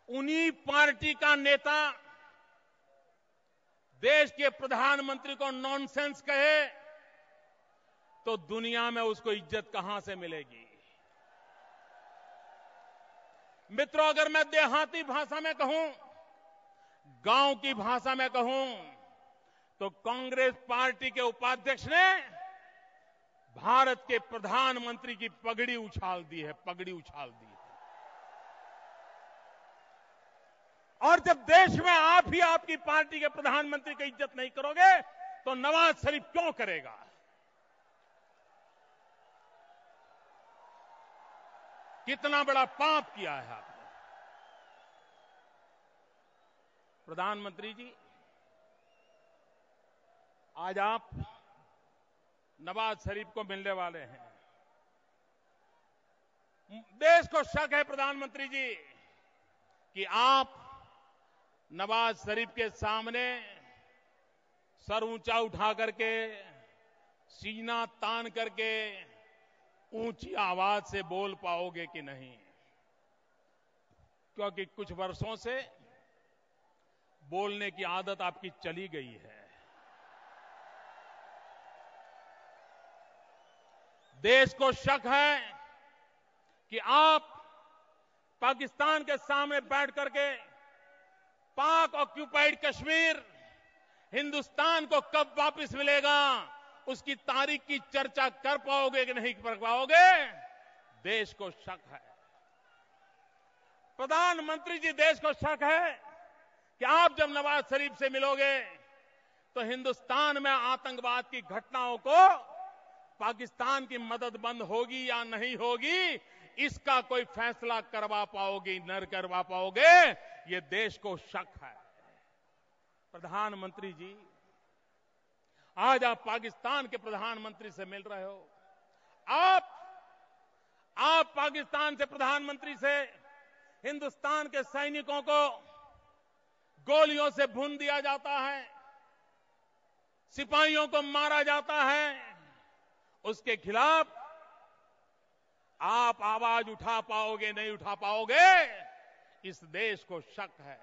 उन्हीं पार्टी का नेता देश के प्रधानमंत्री को नॉनसेंस कहे तो दुनिया में उसको इज्जत कहां से मिलेगी? मित्रों, अगर मैं देहाती भाषा में कहूं, गांव की भाषा में कहूं, तो कांग्रेस पार्टी के उपाध्यक्ष ने भारत के प्रधानमंत्री की पगड़ी उछाल दी है, पगड़ी उछाल दी है। और जब देश में आप ही आपकी पार्टी के प्रधानमंत्री की इज्जत नहीं करोगे तो नवाज शरीफ क्यों करेगा? कितना बड़ा पाप किया है आपने। प्रधानमंत्री जी, आज आप नवाज शरीफ को मिलने वाले हैं। देश को शक है प्रधानमंत्री जी कि आप नवाज शरीफ के सामने सर ऊंचा उठा करके, सीना तान करके ऊंची आवाज से बोल पाओगे कि नहीं, क्योंकि कुछ वर्षों से बोलने की आदत आपकी चली गई है। देश को शक है कि आप पाकिस्तान के सामने बैठ करके पाक ऑक्यूपाइड कश्मीर हिंदुस्तान को कब वापस मिलेगा उसकी तारीख की चर्चा कर पाओगे कि नहीं कर पाओगे, देश को शक है। प्रधानमंत्री जी, देश को शक है कि आप जब नवाज शरीफ से मिलोगे तो हिंदुस्तान में आतंकवाद की घटनाओं को पाकिस्तान की मदद बंद होगी या नहीं होगी, इसका कोई फैसला करवा पाओगे न करवा पाओगे, ये देश को शक है। प्रधानमंत्री जी, आज आप पाकिस्तान के प्रधानमंत्री से मिल रहे हो। आप पाकिस्तान से प्रधानमंत्री से हिंदुस्तान के सैनिकों को गोलियों से भून दिया जाता है, सिपाहियों को मारा जाता है, उसके खिलाफ आप आवाज उठा पाओगे नहीं उठा पाओगे, इस देश को शक है।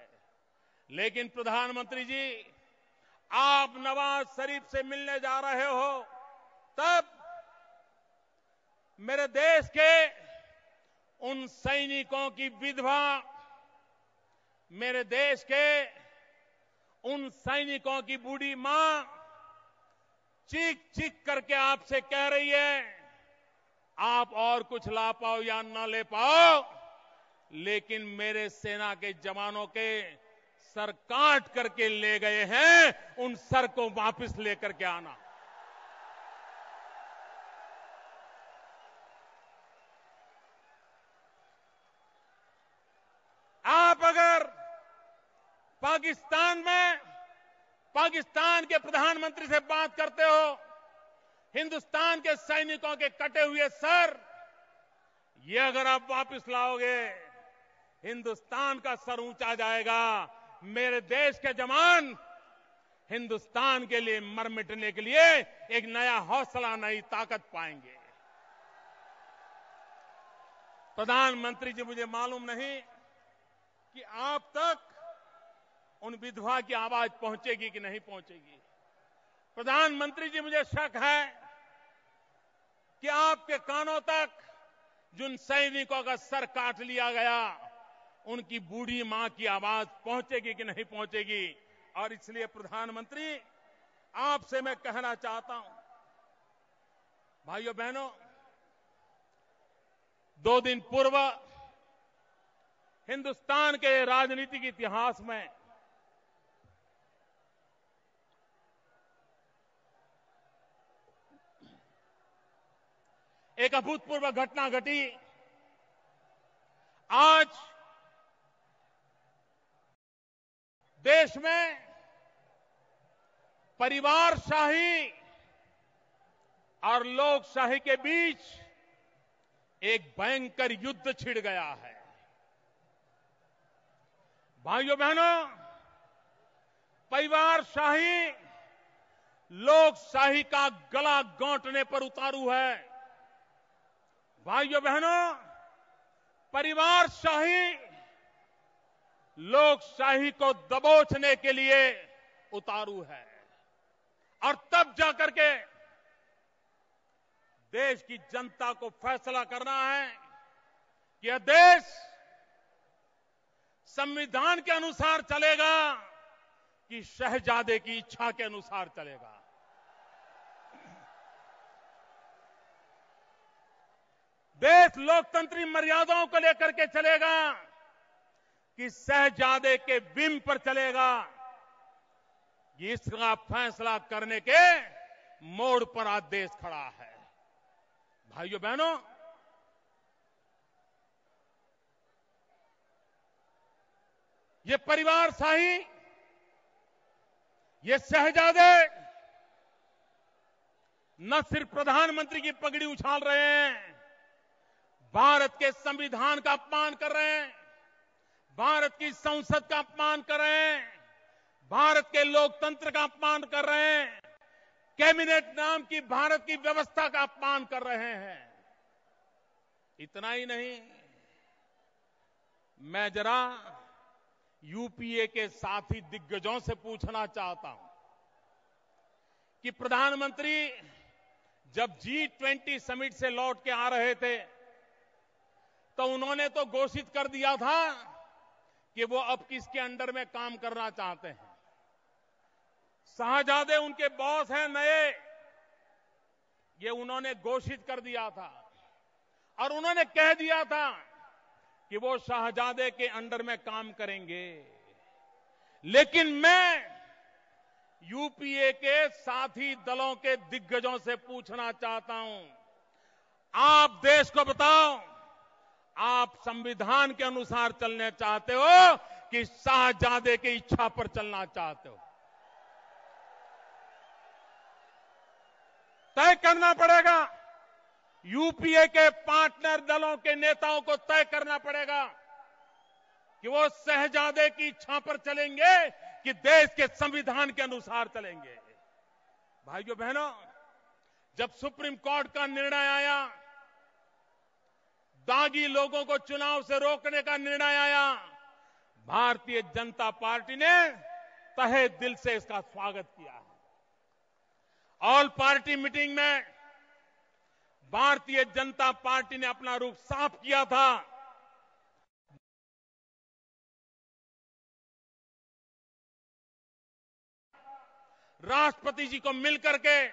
लेकिन प्रधानमंत्री जी, आप नवाज शरीफ से मिलने जा रहे हो, तब मेरे देश के उन सैनिकों की विधवा, मेरे देश के उन सैनिकों की बूढ़ी मां चीख चीख करके आपसे कह रही है, आप और कुछ ला पाओ या ना ले पाओ, लेकिन मेरे सेना के जवानों के सर काट करके ले गए हैं, उन सर को वापस लेकर के आना। आप अगर पाकिस्तान में पाकिस्तान के प्रधानमंत्री से बात करते हो, हिंदुस्तान के सैनिकों के कटे हुए सर, ये अगर आप वापस लाओगे, हिंदुस्तान का सर ऊंचा जाएगा। मेरे देश के जवान हिंदुस्तान के लिए मर मिटने के लिए एक नया हौसला, नई ताकत पाएंगे। प्रधानमंत्री जी, मुझे मालूम नहीं कि आप तक उन विधवा की आवाज पहुंचेगी कि नहीं पहुंचेगी। प्रधानमंत्री जी, मुझे शक है कि आपके कानों तक जिन सैनिकों का सर काट लिया गया, उनकी बूढ़ी मां की आवाज पहुंचेगी कि नहीं पहुंचेगी। और इसलिए प्रधानमंत्री, आपसे मैं कहना चाहता हूं, भाइयों बहनों, 2 दिन पूर्व हिंदुस्तान के राजनीतिक इतिहास में एक अभूतपूर्व घटना घटी। आज देश में परिवारशाही और लोकशाही के बीच एक भयंकर युद्ध छिड़ गया है। भाइयों बहनों, परिवारशाही लोकशाही का गला घोंटने पर उतारू है। भाइयों बहनों, परिवारशाही लोकशाही को दबोचने के लिए उतारू है। और तब जाकर के देश की जनता को फैसला करना है कि यह देश संविधान के अनुसार चलेगा कि शहजादे की इच्छा के अनुसार चलेगा। देश लोकतंत्री मर्यादाओं को लेकर के चलेगा कि शहजादे के विम पर चलेगा। इसका फैसला करने के मोड़ पर आज देश खड़ा है। भाइयों बहनों, ये परिवारशाही, ये शहजादे न सिर्फ प्रधानमंत्री की पगड़ी उछाल रहे हैं, भारत के संविधान का अपमान कर रहे हैं, भारत की संसद का अपमान कर रहे हैं, भारत के लोकतंत्र का अपमान कर रहे हैं, कैबिनेट नाम की भारत की व्यवस्था का अपमान कर रहे हैं। इतना ही नहीं, मैं जरा यूपीए के साथी दिग्गजों से पूछना चाहता हूं कि प्रधानमंत्री जब G20 समिट से लौट के आ रहे थे तो उन्होंने तो घोषित कर दिया था कि वो अब किसके अंडर में काम करना चाहते हैं। शहजादे उनके बॉस हैं नए, ये उन्होंने घोषित कर दिया था और उन्होंने कह दिया था कि वो शहजादे के अंडर में काम करेंगे। लेकिन मैं यूपीए के साथी दलों के दिग्गजों से पूछना चाहता हूं, आप देश को बताओ, आप संविधान के अनुसार चलना चाहते हो कि शहजादे की इच्छा पर चलना चाहते हो? तय करना पड़ेगा। यूपीए के पार्टनर दलों के नेताओं को तय करना पड़ेगा कि वो शहजादे की इच्छा पर चलेंगे कि देश के संविधान के अनुसार चलेंगे। भाइयों बहनों, जब सुप्रीम कोर्ट का निर्णय आया, दागी लोगों को चुनाव से रोकने का निर्णय आया, भारतीय जनता पार्टी ने तहे दिल से इसका स्वागत किया है। ऑल पार्टी मीटिंग में भारतीय जनता पार्टी ने अपना रुख साफ किया था। राष्ट्रपति जी को मिलकर के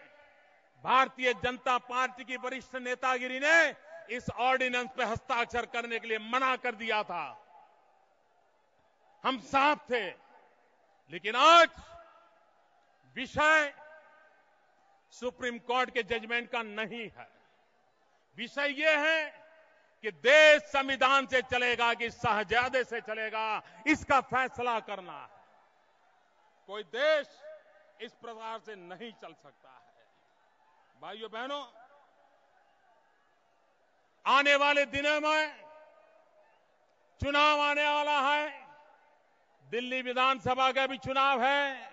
भारतीय जनता पार्टी की वरिष्ठ नेतागिरी ने इस ऑर्डिनेंस पे हस्ताक्षर करने के लिए मना कर दिया था। हम साफ थे, लेकिन आज विषय सुप्रीम कोर्ट के जजमेंट का नहीं है। विषय यह है कि देश संविधान से चलेगा कि शहजादे से चलेगा, इसका फैसला करना है। कोई देश इस प्रकार से नहीं चल सकता है। भाइयों बहनों, आने वाले दिनों में चुनाव आने वाला है। दिल्ली विधानसभा का भी चुनाव है,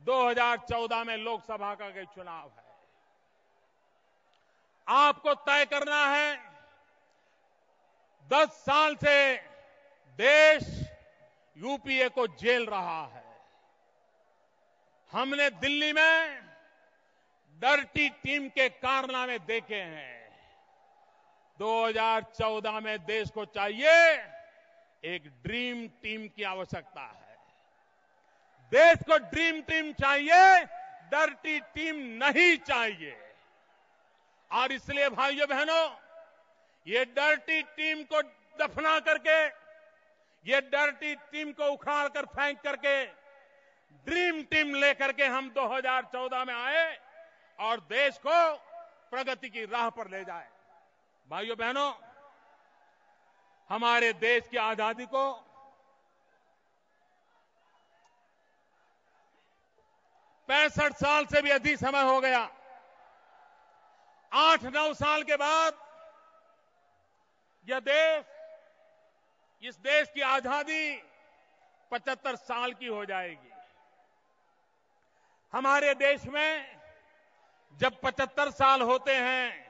2014 में लोकसभा का भी चुनाव है। आपको तय करना है, 10 साल से देश यूपीए को झेल रहा है। हमने दिल्ली में डर्टी टीम के कारनामे देखे हैं। 2014 में देश को चाहिए एक ड्रीम टीम की आवश्यकता है। देश को ड्रीम टीम चाहिए, डर्टी टीम नहीं चाहिए। और इसलिए भाइयों बहनों, ये डर्टी टीम को दफना करके, ये डर्टी टीम को उखाड़ कर फेंक करके ड्रीम टीम लेकर के हम 2014 में आए और देश को प्रगति की राह पर ले जाए। भाइयों बहनों, हमारे देश की आजादी को 65 साल से भी अधिक समय हो गया। 8-9 साल के बाद यह देश, इस देश की आजादी 75 साल की हो जाएगी। हमारे देश में जब 75 साल होते हैं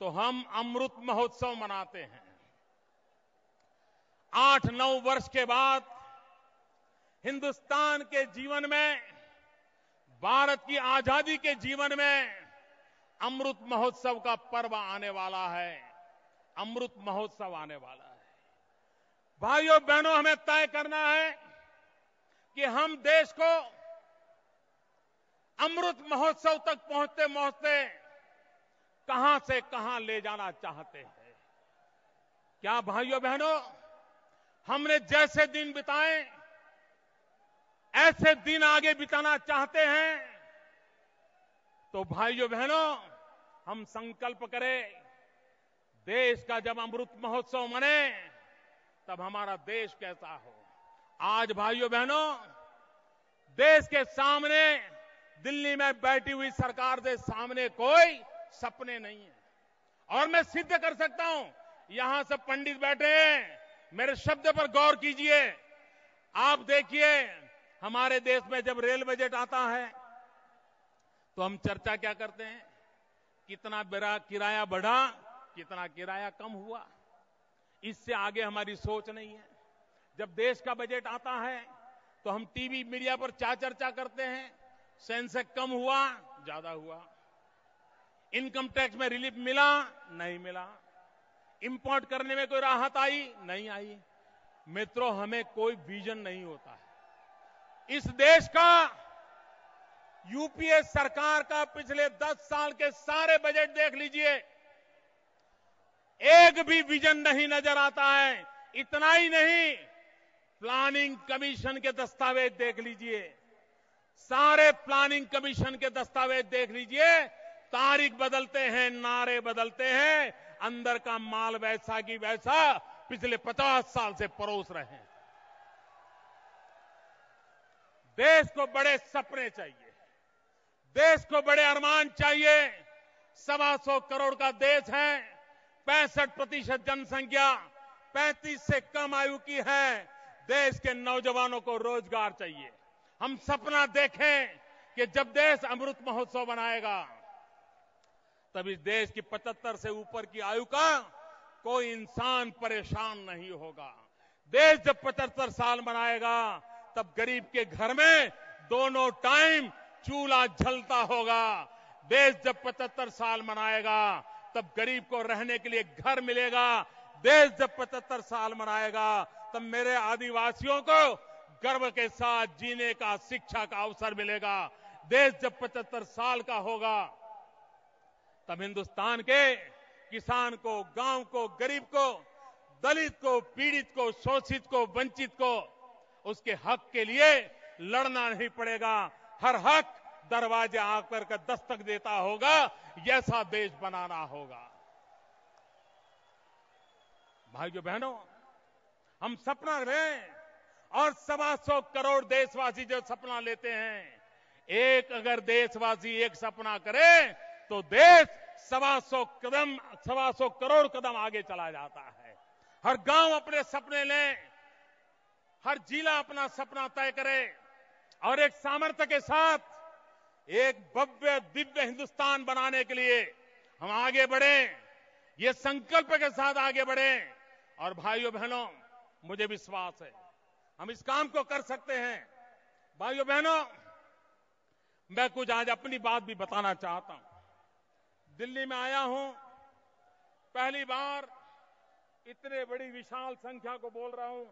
तो हम अमृत महोत्सव मनाते हैं। 8-9 वर्ष के बाद हिंदुस्तान के जीवन में, भारत की आजादी के जीवन में अमृत महोत्सव का पर्व आने वाला है। अमृत महोत्सव आने वाला है। भाइयों बहनों, हमें तय करना है कि हम देश को अमृत महोत्सव तक पहुंचते पहुंचते कहां से कहां ले जाना चाहते हैं। क्या भाइयों बहनों, हमने जैसे दिन बिताए ऐसे दिन आगे बिताना चाहते हैं? तो भाइयों बहनों, हम संकल्प करें, देश का जब अमृत महोत्सव मने तब हमारा देश कैसा हो। आज भाइयों बहनों, देश के सामने, दिल्ली में बैठी हुई सरकार के सामने कोई सपने नहीं है। और मैं सिद्ध कर सकता हूं, यहां से पंडित बैठे हैं, मेरे शब्द पर गौर कीजिए। आप देखिए, हमारे देश में जब रेल बजट आता है तो हम चर्चा क्या करते हैं? कितना बड़ा किराया बढ़ा, कितना किराया कम हुआ। इससे आगे हमारी सोच नहीं है। जब देश का बजट आता है तो हम टीवी मीडिया पर क्या चर्चा करते हैं? सेंसेक्स कम हुआ, ज्यादा हुआ। इनकम टैक्स में रिलीफ मिला, नहीं मिला। इंपोर्ट करने में कोई राहत आई, नहीं आई। मित्रों, हमें कोई विजन नहीं होता है। इस देश का, यूपीए सरकार का पिछले 10 साल के सारे बजट देख लीजिए, एक भी विजन नहीं नजर आता है। इतना ही नहीं, प्लानिंग कमीशन के दस्तावेज देख लीजिए, सारे प्लानिंग कमीशन के दस्तावेज देख लीजिए, तारीख बदलते हैं, नारे बदलते हैं, अंदर का माल वैसा की वैसा पिछले 50 साल से परोस रहे हैं। देश को बड़े सपने चाहिए, देश को बड़े अरमान चाहिए। 125 करोड़ का देश है, 65% जनसंख्या 35 से कम आयु की है। देश के नौजवानों को रोजगार चाहिए। हम सपना देखें कि जब देश अमृत महोत्सव मनाएगा तब इस देश की 75 से ऊपर की आयु का कोई इंसान परेशान नहीं होगा। देश जब 75 साल मनाएगा तब गरीब के घर में दोनों टाइम चूल्हा जलता होगा। देश जब 75 साल मनाएगा तब गरीब को रहने के लिए घर मिलेगा। देश जब 75 साल मनाएगा तब मेरे आदिवासियों को गर्व के साथ जीने का, शिक्षा का अवसर मिलेगा। देश जब 75 साल का होगा तब हिंदुस्तान के किसान को, गांव को, गरीब को, दलित को, पीड़ित को, शोषित को, वंचित को उसके हक के लिए लड़ना नहीं पड़ेगा। हर हक दरवाजे आकर के दस्तक देता होगा। ऐसा देश बनाना होगा। भाइयों बहनों, हम सपना लें और 125 करोड़ देशवासी जो सपना लेते हैं, एक अगर देशवासी एक सपना करे तो देश 125 करोड़ कदम आगे चला जाता है। हर गांव अपने सपने ले, हर जिला अपना सपना तय करे और एक सामर्थ्य के साथ एक भव्य दिव्य हिंदुस्तान बनाने के लिए हम आगे बढ़ें। ये संकल्प के साथ आगे बढ़ें। और भाइयों बहनों, मुझे विश्वास है हम इस काम को कर सकते हैं। भाइयों बहनों, मैं कुछ आज अपनी बात भी बताना चाहता हूं। दिल्ली में आया हूं, पहली बार इतने बड़ी विशाल संख्या को बोल रहा हूं,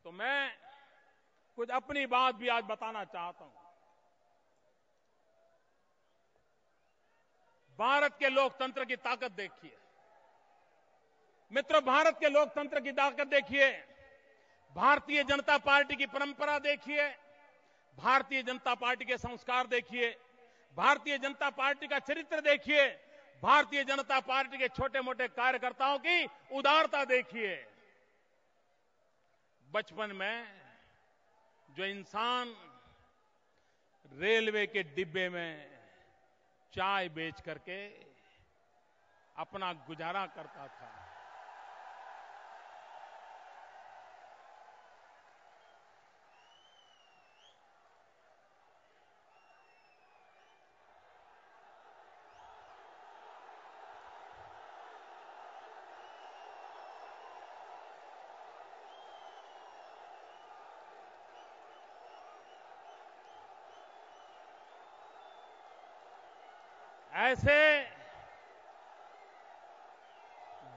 तो मैं कुछ अपनी बात भी आज बताना चाहता हूं। भारत के लोकतंत्र की ताकत देखिए मित्रों, भारत के लोकतंत्र की ताकत देखिए, भारतीय जनता पार्टी की परंपरा देखिए, भारतीय जनता पार्टी के संस्कार देखिए, भारतीय जनता पार्टी का चरित्र देखिए, भारतीय जनता पार्टी के छोटे मोटे कार्यकर्ताओं की उदारता देखिए। बचपन में जो इंसान रेलवे के डिब्बे में चाय बेच करके अपना गुजारा करता था। ऐसे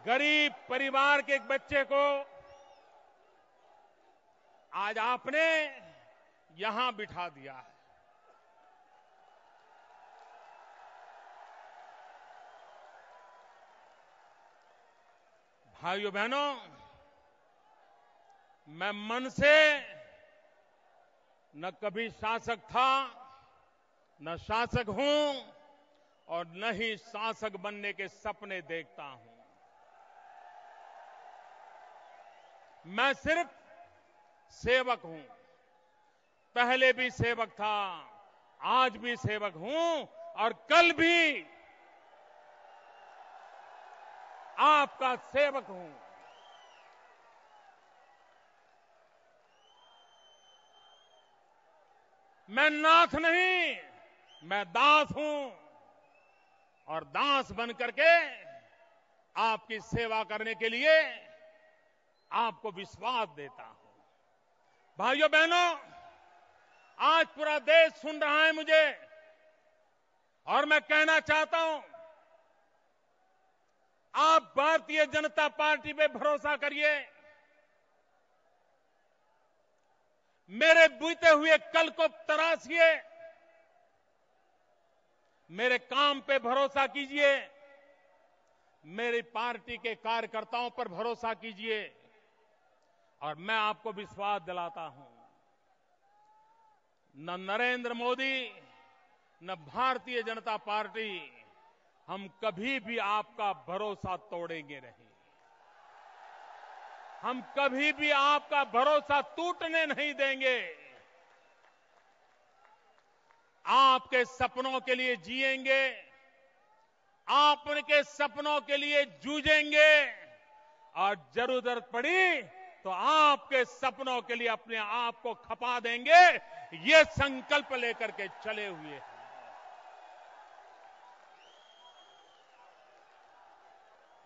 गरीब परिवार के एक बच्चे को आज आपने यहां बिठा दिया है। भाइयों बहनों, मैं मन से न कभी शासक था, न शासक हूं और न ही शासक बनने के सपने देखता हूं। मैं सिर्फ सेवक हूं। पहले भी सेवक था, आज भी सेवक हूं और कल भी आपका सेवक हूं। मैं नाथ नहीं, मैं दास हूं और दास बन करके आपकी सेवा करने के लिए आपको विश्वास देता हूं। भाइयों बहनों, आज पूरा देश सुन रहा है मुझे और मैं कहना चाहता हूं, आप भारतीय जनता पार्टी पे भरोसा करिए। मेरे बीते हुए कल को तराशिए, मेरे काम पे भरोसा कीजिए, मेरी पार्टी के कार्यकर्ताओं पर भरोसा कीजिए और मैं आपको विश्वास दिलाता हूं, न नरेंद्र मोदी न भारतीय जनता पार्टी हम कभी भी आपका भरोसा तोड़ेंगे नहीं। हम कभी भी आपका भरोसा टूटने नहीं देंगे। आपके सपनों के लिए जिएंगे, आपके सपनों के लिए जूझेंगे और जरूरत पड़ी तो आपके सपनों के लिए अपने आप को खपा देंगे। ये संकल्प लेकर के चले हुए हैं।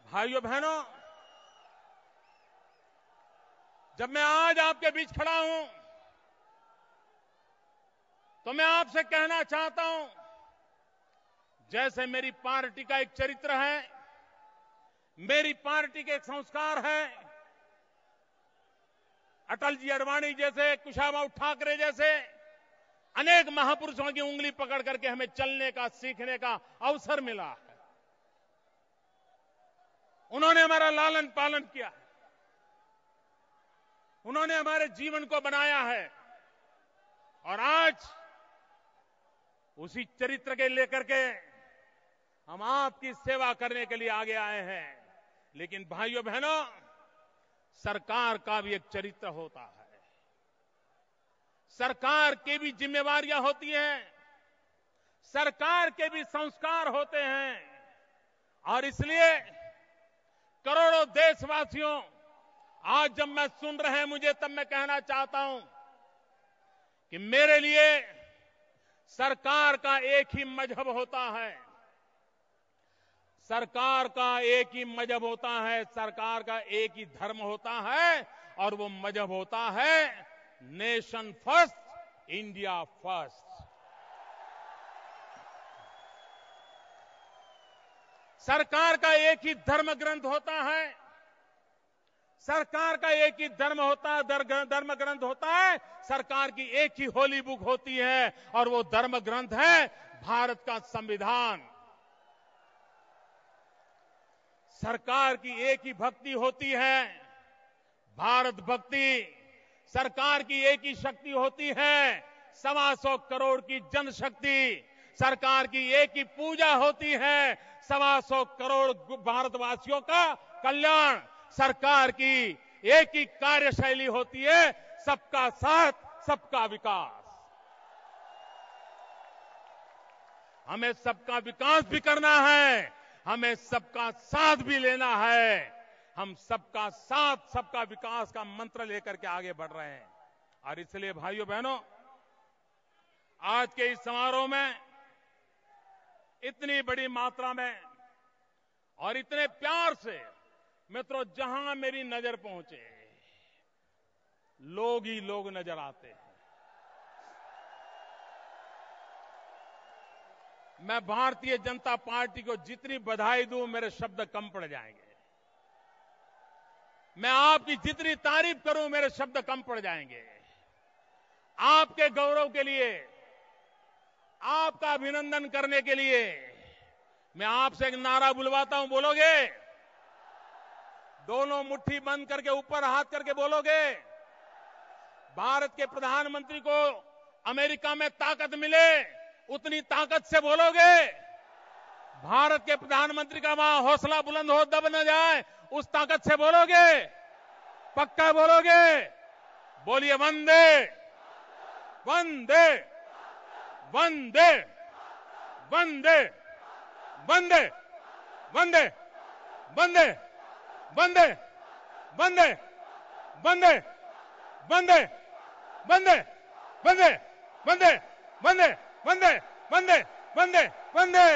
भाइयों बहनों, जब मैं आज आपके बीच खड़ा हूं तो मैं आपसे कहना चाहता हूं, जैसे मेरी पार्टी का एक चरित्र है, मेरी पार्टी के एक संस्कार है, अटल जी अडवाणी जैसे, कुशाभाऊ ठाकरे जैसे अनेक महापुरुषों की उंगली पकड़ करके हमें चलने का, सीखने का अवसर मिला है। उन्होंने हमारा लालन पालन किया, उन्होंने हमारे जीवन को बनाया है और आज उसी चरित्र के लेकर के हम आपकी सेवा करने के लिए आगे आए हैं। लेकिन भाइयों बहनों, सरकार का भी एक चरित्र होता है, सरकार की भी जिम्मेवारियां होती हैं, सरकार के भी संस्कार होते हैं और इसलिए करोड़ों देशवासियों, आज जब मैं सुन रहे हैं मुझे, तब मैं कहना चाहता हूं कि मेरे लिए सरकार का एक ही मजहब होता है, सरकार का एक ही मजहब होता है, सरकार का एक ही धर्म होता है और वो मजहब होता है नेशन फर्स्ट, इंडिया फर्स्ट। सरकार का एक ही धर्म ग्रंथ होता है, सरकार का एक ही धर्म ग्रंथ होता है, सरकार की एक ही होली बुक होती है और वो धर्म ग्रंथ है भारत का संविधान। सरकार की एक ही भक्ति होती है, भारत भक्ति। सरकार की एक ही शक्ति होती है, 125 करोड़ की जनशक्ति। सरकार की एक ही पूजा होती है, 125 करोड़ भारतवासियों का कल्याण। सरकार की एक ही कार्यशैली होती है, सबका साथ, सबका विकास। हमें सबका विकास भी करना है, हमें सबका साथ भी लेना है। हम सबका साथ सबका विकास का मंत्र लेकर के आगे बढ़ रहे हैं। और इसलिए भाइयों बहनों, आज के इस समारोह में इतनी बड़ी मात्रा में और इतने प्यार से मित्रों, जहां मेरी नजर पहुंचे लोग ही लोग नजर आते हैं। मैं भारतीय जनता पार्टी को जितनी बधाई दूं, मेरे शब्द कम पड़ जाएंगे। मैं आपकी जितनी तारीफ करूं, मेरे शब्द कम पड़ जाएंगे। आपके गौरव के लिए, आपका अभिनंदन करने के लिए मैं आपसे एक नारा बुलवाता हूं, बोलोगे? दोनों मुट्ठी बंद करके ऊपर हाथ करके बोलोगे? भारत के प्रधानमंत्री को अमेरिका में ताकत मिले, उतनी ताकत से बोलोगे? भारत के प्रधानमंत्री का वहां हौसला बुलंद हो, दब न जाए, उस ताकत से बोलोगे? पक्का बोलोगे? बोलिए वंदे वंदे वंदे वंदे वंदे वंदे वंदे वंदे वंदे वंदे वंदे वंदे वंदे वंदे वंदे वंदे वंदे वंदे वंदे